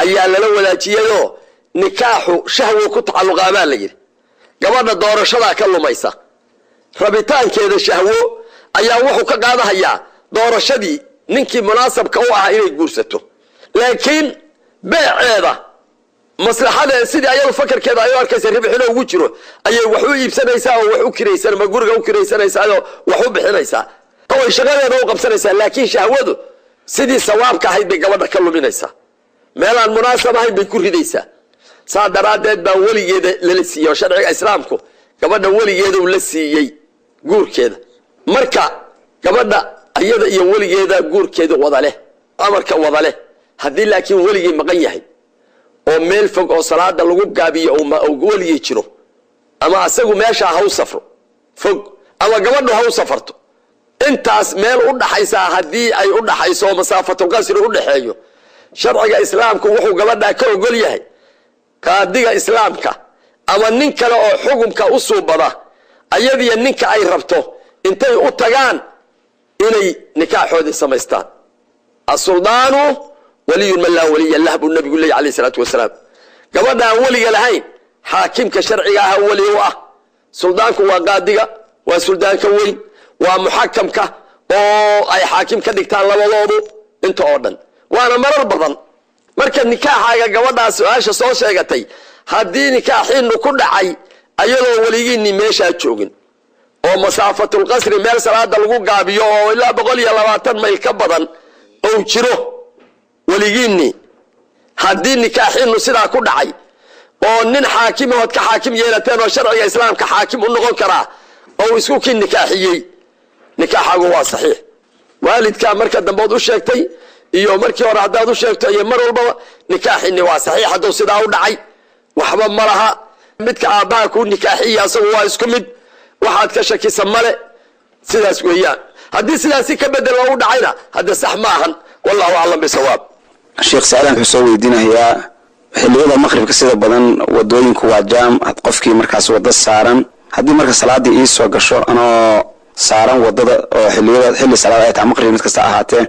ayaa lala wadaajiyayoo nikaaxu shahwo ku tacalluqaa baa la yidhi gabadha doorashadaa ka lumaysa rabitaankeeda shahwo ayaa wuxuu ka qaadahayaa doorashadii ninkii munaasabka u ahaa inay guursato laakiin beeceeda maslaxadeeda sidii ayadu fakarkeeda ay u arkaysa ribxina ugu jiro ayay wax u iibsanaysaa oo wax u kiraysan ma guriga u kiraysanaysaa oo wax u bixinaysaa oo shaqadeeda u qabsanaysaa laakiin shahwadu sidii sawaabka ahayd bay gabadha ka luminaysaa meelaan munaasab ahayn bay ku ridaysaa saa daraadeed baa weligeeda lala siiyey oo sharciga islaamku gabadha weligeeda uu la siiyey guurkeeda marka gabadha ayada iyo weligeeda guurkeeda wada leh amarka wada leh haddii laakiin weligii maqan yahay oo meel fog oo salaada lagu gaabiyo oo weligii jiro ama asagu meesha ha u safro fog ama gabadhu ha u safarto intaas meel u dhaxaysa haddii ay u dhaxayso masaafatul qasri u dhaxeeyo sharciga islaamku wuxuu gabadha ka ogol yahay qaadiga islaamka ama nin kale oo xukunka u suubada ayadiyo ninka ay rabto intay u tagaan inay nikaaxoodii samaystaan as-suldaanu waliyun man laa waliya lah buu nabigu leeyahay alayhi salaatu wasalaam gabadha aan weliga lahayn xaakimka sharciga ah wali u ah suldaanku waa qaadiga waa suldaanka weyn waa muxakamka oo ay xaakim ka dhigtaan labadoodu inta oo dhan waana marar badan marka nikaaxaaga gabadhaas su-aasha soo sheegatay haddii nikaaxiinu ku dhacay ayadoo weligiinni meeshaa joogin oo masaafatul qasri meel salaada lagu gaabiyo oo ilaa 120 mayl ka badan oo jiro weligiinni haddii nikaaxiinu sidaa ku dhacay oo nin xaakimood ka xaakim yeelateen oo sharciga islaamka xaakim u noqon karaa oo isku kin nikaaxiyey nikaaxaagu waa saxiix waalidkaa marka dambood u sheegtay iyo markii hore haddaad u sheegto iyo mar walbaba nikaaxini waa saxiix hadduu sidaa u dhacay waxba ma laha midka aabbaha kuu nikaaxiya asagu waa isku mid waxaad ka shakisa male sidaas weeyaan haddii sidaasi ka bedel loogu dhacayna hadda sax ma ahan wallahu aclam bisawaab sheekh saalan wuxuu soo weydiinayaa xilliyada maqribka sida badan wadooyinku waa jaam qofkii markaas wada saaran haddii marka salaadii ii soo gasho anoo saaran wadada oo xilli salaad ay tahay maqrib mid kasta ahaatee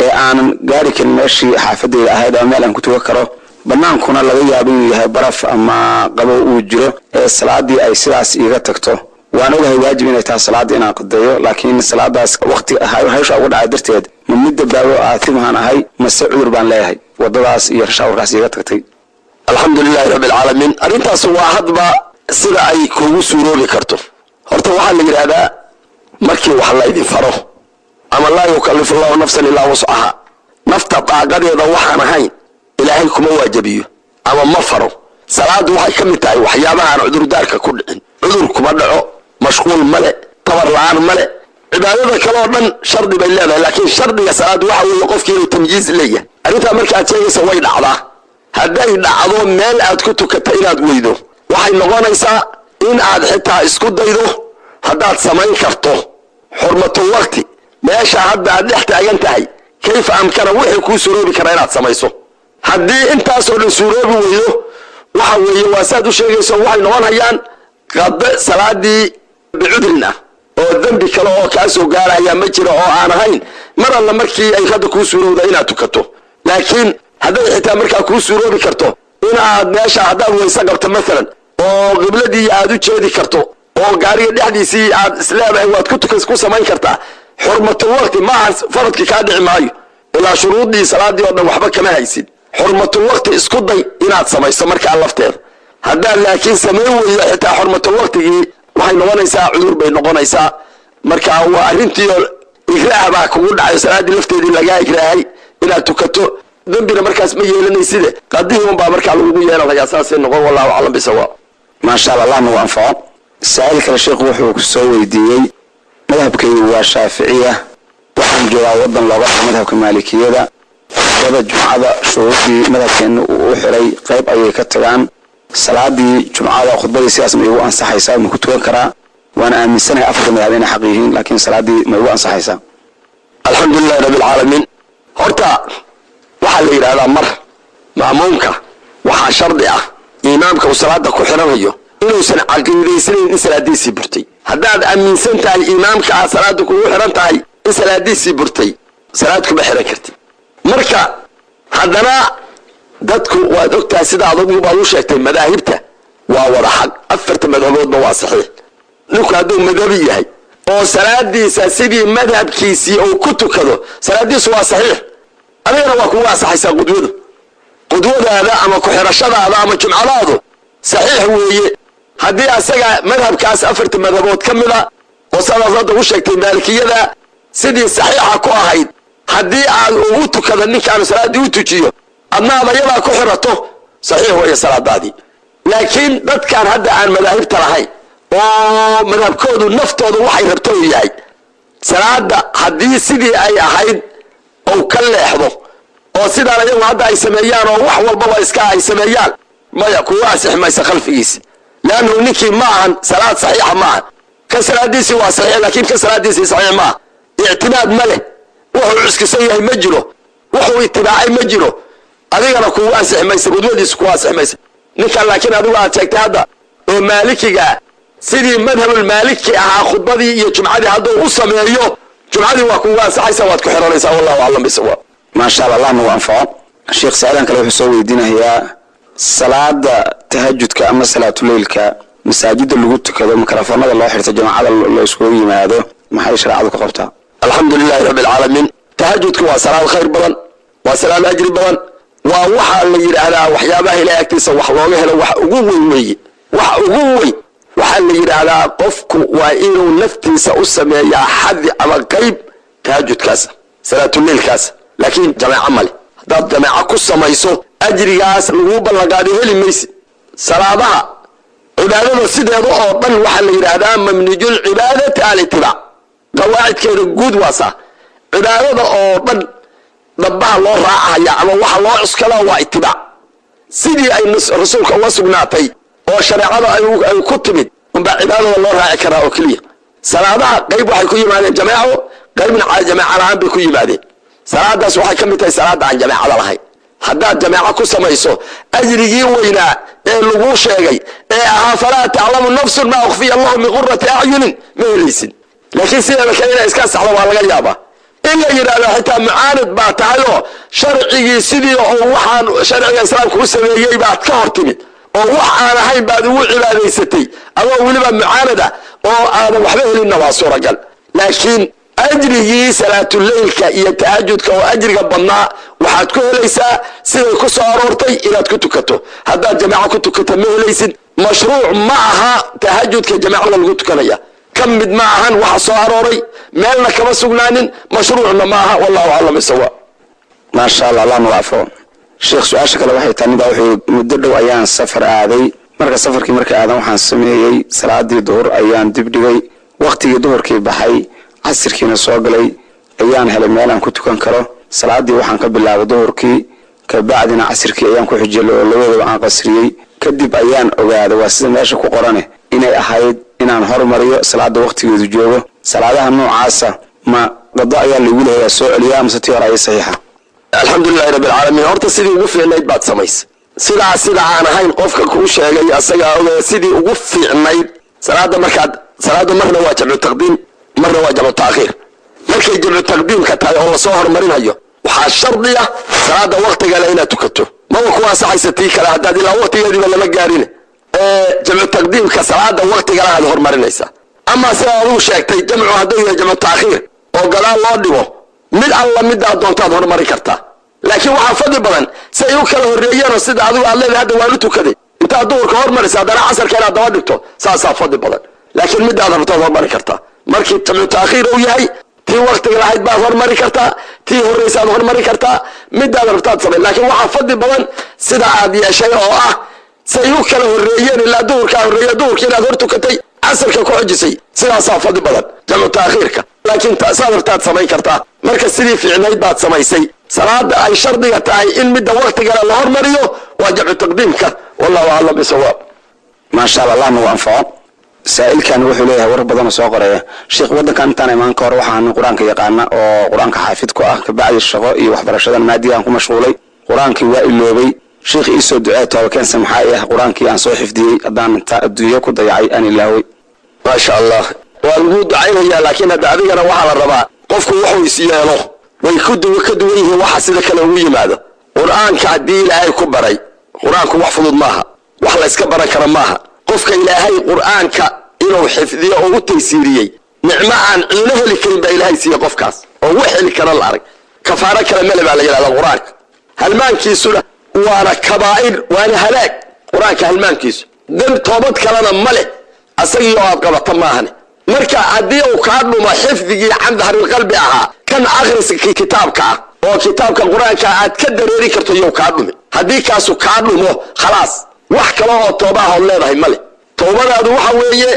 ee aanan gaari karin meeshii xaafadayda ahayd ama meel aan ku tuga karo banaankuna laga yaabo inuu yahay baraf ama qabow uu jiro ee salaadii ay sidaas iiga tagto waan ogahay waajib inay tahay salaada inaan qadeeyo laakiin salaadaas waqti haysha ugu dhacay darteed ma mid daawo aatimahan ahay mase cudur baan leeyahay wadadaas iyo shawrkaas iiga tagtay alxamdulilaahi rabbil caalamiin arrintaas waa hadba sida ay kugu suuroobi karto horta waxaa la yidhaahdaa markii wax la idin faro ama laa yukallifu allahu nafsan ilaa wuscaha nafta daaqadeeda waxaan ahayn ilaahay kuma waajabiyo ama ma faro salaadu waxay ka mid tahay waxyaabaha aan cudurdaarka ku dhicin cudur kuma dhaco mashquul male tabar la'aan male cibaadada kale oo dhan shardi bay leedahay laakiin shardiga salaadu waxa weeye qofkii inuu tamyiiz leeyahay arrintaa markaad sheegaysa way dhacdaa hadday dhacdo meel aad ku tukata inaad weydo waxay noqonaysaa in aad xitaa isku daydo haddaad samayn karto xurmatul waqti meesha hadda aad dhex taagan tahay kayfa amkana wixii kuu suuroobi kara inaad samayso haddii intaasoo dhan suuroobi weydo waxa weeye waa saad u sheegayso waxay noqonayaan qade salaadii bicudrin ah oo dembi kale oo kaa soo gaaraya ma jiro oo aan ahayn mar alla markii ay hadda kuu suurowda inaad tukato laakiin hadday xitaa markaa kuu suuroobi karto inaad meesha haddaad wayse qabto maalan oo qibladii aad u jeedi karto oo gaariga dhexdiisii aad isleedahay waad ku samayn kartaa xurmatul waqti maaha faradkii kaa dhici maayo ilaa shuruudii salaadii oo dhan waxba kama haysid xurmatul waqti isku day inaad samayso markaa lafteeda haddaad laakiin samayn weydo xitaa xurmatul waqtigii waxay noqonaysaa cudur bay noqonaysaa marka waa arrintii ikraah baa kugu dhacay salaadii lafteedii lagaa ikraahay inaad tukato dambina markaas ma yeelanayside qadihii unbaa markaa lagugu yeelanayaa saasay noqon wallahu aclam bisawaab maasha allah allah nagu anfaco saa'il kale sheekhu wuxuu ku soo weydiiyey madhabkaygu waa shaaficiya waxaan joogaa waddan looga dhaco madhabka maalikiyada dada jumcada shuruudii madhabkeena uu u xiray qayb ayay ka tagaan salaadii jumcada khudbadii sidaas ma igu ansaxaysaa ma ku tukan karaa waana aaminsanahay afarta madhab inay xaq yihiin laakiin salaadii ma igu ansaxaysaa alxamdulilahi rabbi alcaalamiin horta waxaa la yidhahdaa mar ma'muumka waxaa shardi ah imaamka uu salaada ku xiranayo inuusan caqiidaysanayn in salaadiisii burtay haddaad aaminsan tahay imaamka aad salaada kugu xiran tahay in salaadiisii burtay salaad kuma xiran kartid marka haddana dadku waad ogtahay sida adugu baad u sheegtay madaahibta waa wada xaq afarta madhaboodba waa saxiix ninku hadduu madhabi yahay oo salaadiisa sidii madhabkiisii uu ku tukado salaadiisu waa saxiix adigana waa kugu ansaxaysaa qudwadaada ama ku-xirashadaada ama jumcadaadu saxiix weeye haddii asaga madhabkaas afarta madhabood ka mida oo sidaas hadda u sheegtay maalikiyada sidii saxiixa ku ahayd haddii aad ugu tukada ninkaanu salaaddii u tujiyo adna ad ayadaa ku xirato saxiix weeye salaadaadii laakiin dadkaan hadda aan madaahibta lahayn oo madhabkoodu naftoodu waxay rabto uu yahay salaada haddii sidii ay ahayd ou ka leexdo oo sidaan ayagu hadda ay sameeyaan oo wax walbaba iska ay sameeyaan maya kuwa ansixi maysa khalfigiisa leannahu ninkii ma ahan salaad saxiixa ma ahan kan salaadiisii waa saxiix laakiin kan salaadiisii saxiix ma aha ictimaad ma leh wuxuu cuskisan yahay ma jiro wuxuu itibaacay ma jiro adigana kugu ansixi maysa qudwadiisu kugu ansixi maysa ninkan laakiin adigu aad sheegtay hadda oo maalikiga sidii madhabulmaaliki ahaa khudbadii iyo jumcadii hadduu u sameeyo jumcadii waa kugu ansaxaysa waad ku xiranaysaa wallahu aclam bisawaab maasha allah allah nagu anfaco sheekh saa'ilan kale wuxuu soo weydiinayaa salaada tahajudka ama salaatuleylka masaajida lagu tukado mikrofoonada loo xirto jamaacada loo iskugu yimaado maxay shareecadu ka qabtaa alxamdulilahi rabbi alcaalamiin tahajudku waa salaad khayr badan waa salaad ajri badan waa waxaa la yidhaahdaa waxyaabaha ilahay agtiisa wax looga helo wax ugu weyn weeye wax ugu weyn waxaa la yidhaahdaa qofku waa inuu naftiisa u sameeyaa xadi ama qayb tahajudkaas salaatuleylkaas laakiin jamaaco male haddaad jamaaco ku samayso ajrigaas laguu ballanqaaday heli maysid salaadaha cibaadada sideeda oo dhan waxaa la yidhaahdaa mamnijul cibaadati alitibaac qawaacidkeeda guud waasaa cibaadada oo dhan dabbaha loo raacaya ama waxa loo cuskada waa itibaac sidii ay rasuulka uga sugnaatay oo shareecada ay ku timid unbaa cibaadada loo raaci karaa oo keliya salaadaha qayb waxay ku yimaadeen jamaaco qaybna jamaaco la-aan bay ku yimaadeen salaadaas waxay ka mid tahay salaada aan jamaacada lahayn haddaad jamaaco ku samayso ajrigii weynaa ee laguu sheegay ee ahaa falaa taclamu nafsun maa ukhfiya allahu min qurati acyunin ma helaysid laakiin sideeda kale inay iska saxdo waa laga yaabaa in la yidhaahdo xitaa mucaanid baa tahay oo sharcigii sidii oo waxaan sharciga islaamka u sameeyey baad ka hor timid oo wax aan ahayn baad ugu cibaadaysatay adoo weliba mucaanada oo aadan waxba helinna waa suuragal laakiin ajrigii salaatuleylka iyo tahajudka oo ajriga badnaa waxaad ku helaysaa siday ku soo aroortay inaad ku tukato haddaad jamaaco ku tukato ma helaysid mashruuc ma aha tahajudka jamaacada lagu tukanaya ka mid ma ahan waxa soo arooray meelna kama sugnaanin mashruucna ma aha wallahu aclam bisawaab maasha allah allah nagu afo sheekh su-aasha kale waxay tahay ninbaa wuxuu muddo dhow ayaan safar aaday marka safarkii marka aadan waxaan sameeyey salaadii duhur ayaan dibdhigay waqtigii duhurkii baxay casirkiina soo galay ayaan helay meel aan ku tukan karo salaadii waxaan ka bilaabay duhurkii kabacdina casirkii ayaan ku xijilay oo labadaba aan qasriyey kadib ayaan ogaaday waa sida meesha ku qorane inay ahayd inaan hormariyo salaada waqtigeedu joogo salaadaha noocaasa ma qado ayaa lagu leeyahay soo celiyaa mise tii hore ayay saxiixa alxamdulilahi rabbi alcaalamiin horta sidii ugu fiicnayd baad samaysay sida aan ahayn qofka kuu sheegay asagaa ogaa sidii ugu fiicnayd salaada marna waa jamcu taqdiim marna waa jamcu taakhiir markay jamcu taqdiimka tahay oo lasoo hormarinayo waxaa shardi ah salaada waqtigale inaad tukato maba ku ansaxaysa tii kale haddaad ilaa waqtigeediiba lama gaarin jamcu taqdiimka salaada waqtigale aad hormarinaysaa ama sidaa adigu sheegtay jamcu hadduu yahay jamcu taakhiir oo gadaal loo dhigo mid alla midaad doontaad hormari kartaa laakiin waxaa fadli badan si ay u kala horreeyeenoo sida adigu aad leedahay hadda waan u tukaday intaad duhurka hormarisa haddana casarka inaad daba dhigto saasaa fadli badan laakiin midaad rabtaad hormari kartaa markii jamcu taakhiir uu yahay tii waktiga lahayd baad hormari kartaa tii horraysaad hormari kartaa midaad rabtaad samay laakiin waxaa fadli badan sida aad yeeshay oo ah say u kala horreeyeen ilaa duhurkaa horreeya duhurkii inaad hor tukatay casarka ku xojisay sidaasaa fadli badan jamcu taakhiirka laakiin taasaad rabtaad samayn kartaa marka sidii fiicnayd baad samaysay salaada ay shardiga tahay in midda waktigana la hormariyo waa jamcu taqdiimka wallahu aclam bisawaab maasha allah allah nagu anfaco saa'ilkan wuxuu leeyahay war badan oo soo qoreeya sheekh waddankan intaan imaan ka hor waxaan qur-aanka yaqaana oo qur-aanka xaafid ku ah kabacdi shaqo iyo waxbarashadan maadigaan ku mashquulay qur-aankii waa iloobay sheekh iisoo ducee toobakeensa maxaa ah qur-aankii aan soo xifdiyey haddaan inta adduunyo ku dayacay aan ilaaway maasha allah waa lagu ducaynayaa laakiin hadda adigana waxaa la rabaa qofku wuxuu is yeelo way ka duwan yihiin waxa sida kale ugu yimaado qur-aanka haddii ilaahay ku baray qur-aanku wax fudud maaha wax la yska baran kara maaha qofka ilaahay qur-aanka inuu xifdiyo oo u taysiiriyey nicmo aan ciino heli karin baa ilaahay siiye qofkaas oo wax heli kara la arag kafaaro kale male baa la yidhahdaa qur-aanka halmaankiisuna waana kabaa'ir waana halaag qur-aanka halmaankiisu demb toobad kalena ma leh asagii oo aad qabata maahane marka haddii uu kaa dhumo xifdigii can dahrilqalbi ahaa kan akhriska kitaabka ah oo kitaabka qur-aanka aad ka dareeri karto iyou kaa dhumi haddii kaasu kaa dhumo khalaas wax kale oo toobahood leedahay male toobadaadu waxa weeye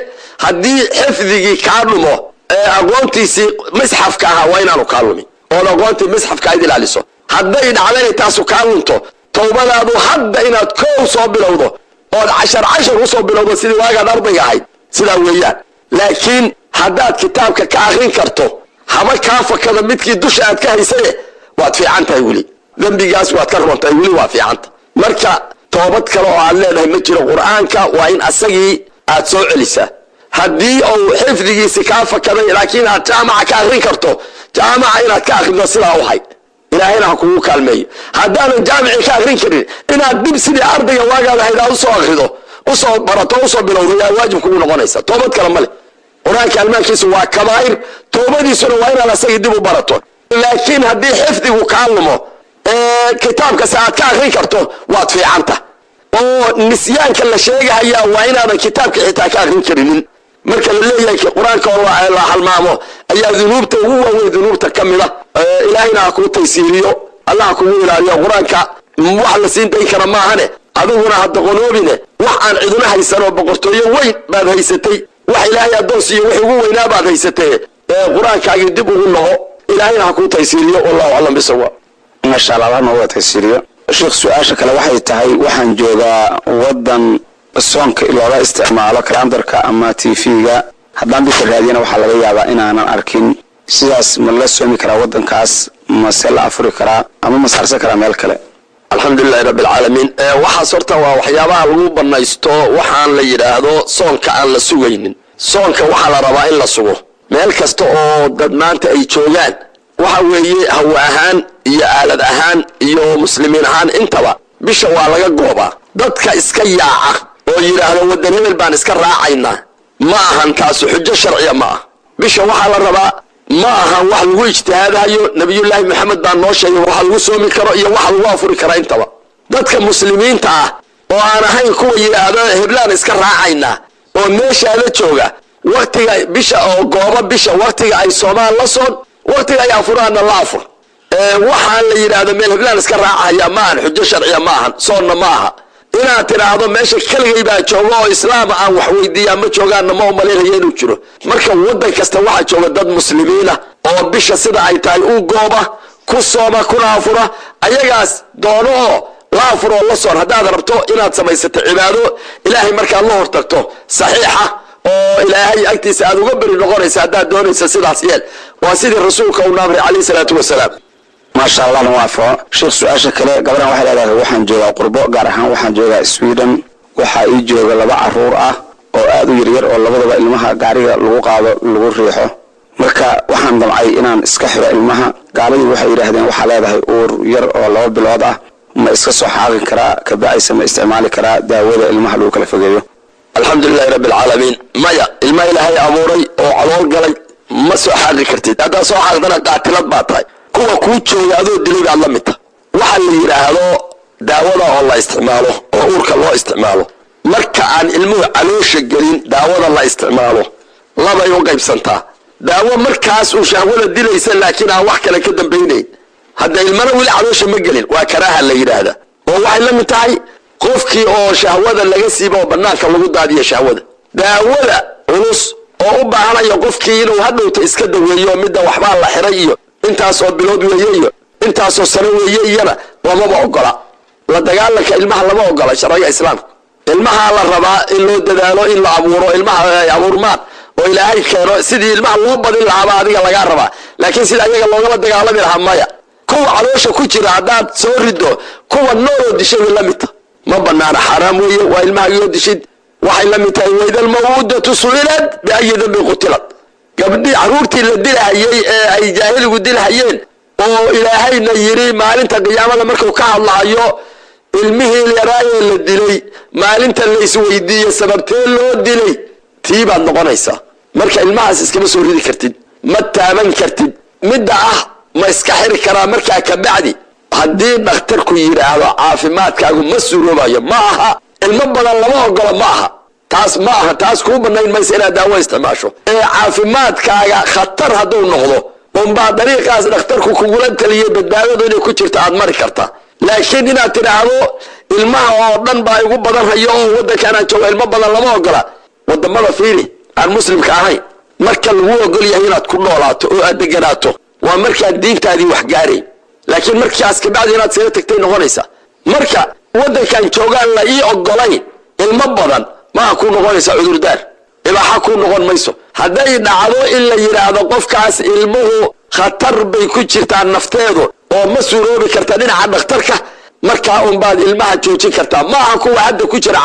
haddii xifdigii kaa dhumo ee aqoontiisii misxafka ahaa waa inaanu kaa lumin ood aqoontii misxafka ayd ilaaliso hadday dhacdanay taasu kaa lunto towbadaadu hadda inaad kow soo bilowdo ood cashar usoo bilowdo sidii waagaad ardayga ahayd sidaa weeyaan laakiin haddaad kitaabka ka akrin karto haba kaa fakada midkii dusha aad ka haysaye waad fiican tahay weli dembigaas waad ka runtahay weli waa fiicanta marka toobad kale oo aad leedahay ma jiro qur-aanka waa in asagii aad soo celisaa haddii uu xifdigiisi kaa fakaday laakiin aad jaamaca ka akrin karto jaamaca inaad ka akrido sidaa u hay ilaahayna ha kugu kaalmeeyo haddaanan jaamicii ka akrin karin inaad dib sidii ardayga waagaad ahayd aad usoo akrido usoo barato usoo bilowdo yaa waajib kugu noqonaysa toobad kale ma leh qur-aanka halmaankiisu waa kabaa'ir toobadiisuna waa inaad asagii dib u barato laakiin haddii xifdigu kaa lumo kitaabkase aad ka akrin karto waad fiicanta oo nisyaanka la sheegahayaa waa inaadan kitaabka xitaa ka akrin karinin marka la leeyahay qur-aanka oo la halmaamo ayaa dunuubta ugu waaweyn dunuubta ka mida ilaahayna ha kuu taysiiriyo allah ha kugu ilaaliyo qur-aanka wax la siin dayn kara maahane adiguna ha doqonoobine wax aan ciduna haysan oo boqortooyo weyn baad haysatay wax ilaahay addoon siiyo wix ugu weynaa baad haysatee qur-aankaagii dib ugu noqo ilaahayna ha kuu taysiiriyo wallahu aclam bisawaab maasha allah allah nooga taysiiriyo sheekh su-aasha kale waxay tahay waxaan joogaa waddan soonka looga isticmaalo kalandarka ama tv-ga haddaan bisha raadiyana waxaa laga yaabaa inaanan arkin sidaas ma la soomi karaa waddankaas mase la afuri karaa ama ma saarsan karaa meel kale alxamdulilahi rabbi alcaalamiin waxaas horta waa waxyaabaha lagu banaysto waxaan la yidhaahdo soonka aan la sugaynin soonka waxaa la rabaa in la sugo meel kasta oo dad maanta ay joogaan waxa weeye hawo ahaan iyo aalad ahaan iyo muslimiin ahaan intaba bisha waa laga goobaa dadka iska yaaca oo yidhaahdo waddan hebel baan iska raacaynaa ma ahan taasu xujo sharciya ma ah bisha waxaa la rabaa ma ahan wax lagu ijtihaadayo nabiyullaahi maxamed baa noo sheegay waxa lagu soomi karo iyo waxa lagu afuri kara intaba dadka muslimiinta ah oo aan ahayn kuwa yidhaahdo heblaan iska raacaynaa oo meeshaa la jooga waktiga bisha oo gooba bisha waktiga ay soomaan la soon waktiga ay afuraanna la afur waxaan la yidhaahdo meel heblaan iska raacaya ma ahan xujo sharciya ma ahan soonna ma aha inaad tidhaahdo meesha keligay baa jooga oo islaam aan wax weydiiyaa ma joogaanna ma umalaynaya inuu jiro marka waddan kasta waxaa jooga dad muslimiina oo bisha sida ay tahay u gooba ku sooma kuna afura ayagaas doono oo la afur oo la soon haddaad rabto inaad samaysato cibaado ilaahay markaad la hortagto saxiixa oo ilaahay agtiisa aad uga beri noqonaysa haddaad doonaysa sidaas yeel waa sidii rasuulka uu naamray calayhi salaatu wasalaam maasha allah na waafaqo sheekh su-aasha kale gabadhan waxay leedahay waxaan joogaa qurbo gaar ahaan waxaan joogaa sweden waxaa ii jooga 2 caruur ah oo aad u yaryar oo labadaba ilmaha gaariga lagu qaado lagu riixo marka waxaan damcay inaan iska xiro ilmaha gaaladii waxay yidhaahdeen waxaa leedahay uur yar oo 2 bilood ah ma iska soo xaaqin karaa kabacaysa ma isticmaali karaa daawada ilmaha lagu kala fogeeyo alxamdulilahi rabbi alcaalamiin maya ilma ilaahay abuuray oo calool galay ma soo xaaqi kartid haddaad soo xaaqdana qaatilad baa tahay kuwa kuu jooga adoo dilay baad la mid tahay waxa la yiraahdo daawada oo la isticmaalo oo uurka loo isticmaalo marka aan ilmuhu caloosha gelin daawada la isticmaalo laba ay u qaybsantaa daawo markaas uu shahwada dilaysa laakiin aan wax kale ka dambeeyay hadda ilmana wili caloosha ma gelin waa karaaha la yiraahdo oo waxay la mid tahay qofkii oo shahwada laga siibo banaanka lagu daadiyo shahwada daawada culus oo u baahanayo qofkii inuu hadhowta iska daweeyo midda waxba la xiray iyo intaas oo bilood weeyo intaas oo sano weeyayna lama ogola la dagaalanka ilmaha lama ogola sharciga islaamka ilmaha la rabaa in loo dadaalo in la abuuro ilmaha ay abuurmaan oo ilaahay keeno sidii ilmaha loo badin lahaa adiga laga rabaa laakiin sida ayaga looga dagaalami lahaa maya kuwa caloosha ku jira hadaad soo rido kuwa nool dishay la mid ma banaana xaraam weeye waa ilmaha iyo dishid waxay la mid tahay weydal mawudatu su'ilat bi ay dambi qutilat gabdhi caruurtii la dilahayay ee ay jaahiligu dilahayeen oo ilaahayna yiri maalinta qiyaamada markuu ka hadlayo ilmihii yaraaye la dilay maalinta la isweydiiyo sababtee loo dilay tiibaad noqonaysa marka ilmahaas iskama soo ridi kartid ma taaban kartid midda ma iska xiri karaa markaa ka bacdi haddii dhakhtarku yiraahdo caafimaadkaagu ma suroobayo ma aha ilmo badan lama ogola ma aha taas ku banayn maysa inaad daawo isticmaasho ee caafimaadkaaga khatar hadduu noqdo unbaa dariiqaas dhakhtarku kugula taliyay badbaadadu inay ku jirta aad mari karta laakiin inaad tidhaahdo ilmaha oo dhan baa igu badan hayo oo waddankan aan joogo ilmo badan lama ogola wadamada fiiri aan muslimka ahayn marka lagu ogol yahay inaad ku noolaato oo aad deganaato waa markaad diintaadii wax gaaray laakiin markaas ka bacdi inaad soo tagtay noqonaysa marka waddankan joogaan la ii ogolayn ilmo badan ma ku noqonaysa cudurdaar ilaaha ku noqon mayso haday dhacdo in la yiraahdo qofkaas ilmuhu khatar bay ku jirtaa nafteedu oo ma suuroobi karta dhinaca dhakhtarka marka baad ilmaha joojin kartaa ma aha kuwa hadda ku jira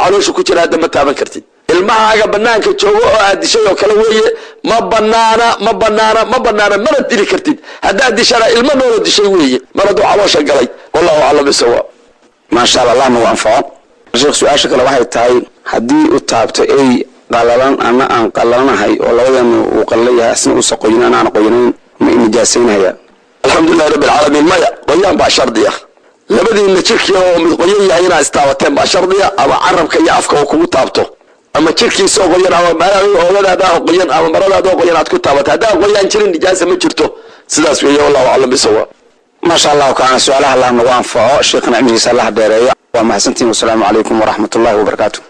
caloosha ku jira hadda ma taaban kartid ilmahaaga banaanka joogo oo aad dishay oo kale weeye ma banaana mana dili kartid haddaad dishana ilmo noolo dishay weeye maradu caloosha galay wallahu a'lam bisawa ma sha Allah ma anfaco sheekh su'aasha kale waxay tahay haddii u taabto ay qalalan ama aan qalanahay oo labadan uu qalayahay asna u saqoyin aan qoynayn ma injaasaynaya alxamdulillahi rabbil alamin maya qoyaan baa shardiya labadiina jirkii oo mid qoyan yahay inaa istaabateen baa shardiya ama carabka iyo afka oo kugu taabto ama jirkiisa oo qoyan ama oogadaada oo qoyan ama maradaada oo qoyan aad ku taabato hadaa qoyaan jirin nijaasa ma jirto sidaas weeye wallahu a'lam bisawa ma sha Allah kaana su'aalaha Allah nagu anfaco sheekhna cimrigiisa Allah dheereeyo wa mahadsantiin wa salaamu alaykum wa rahmatullahi wa barakatuh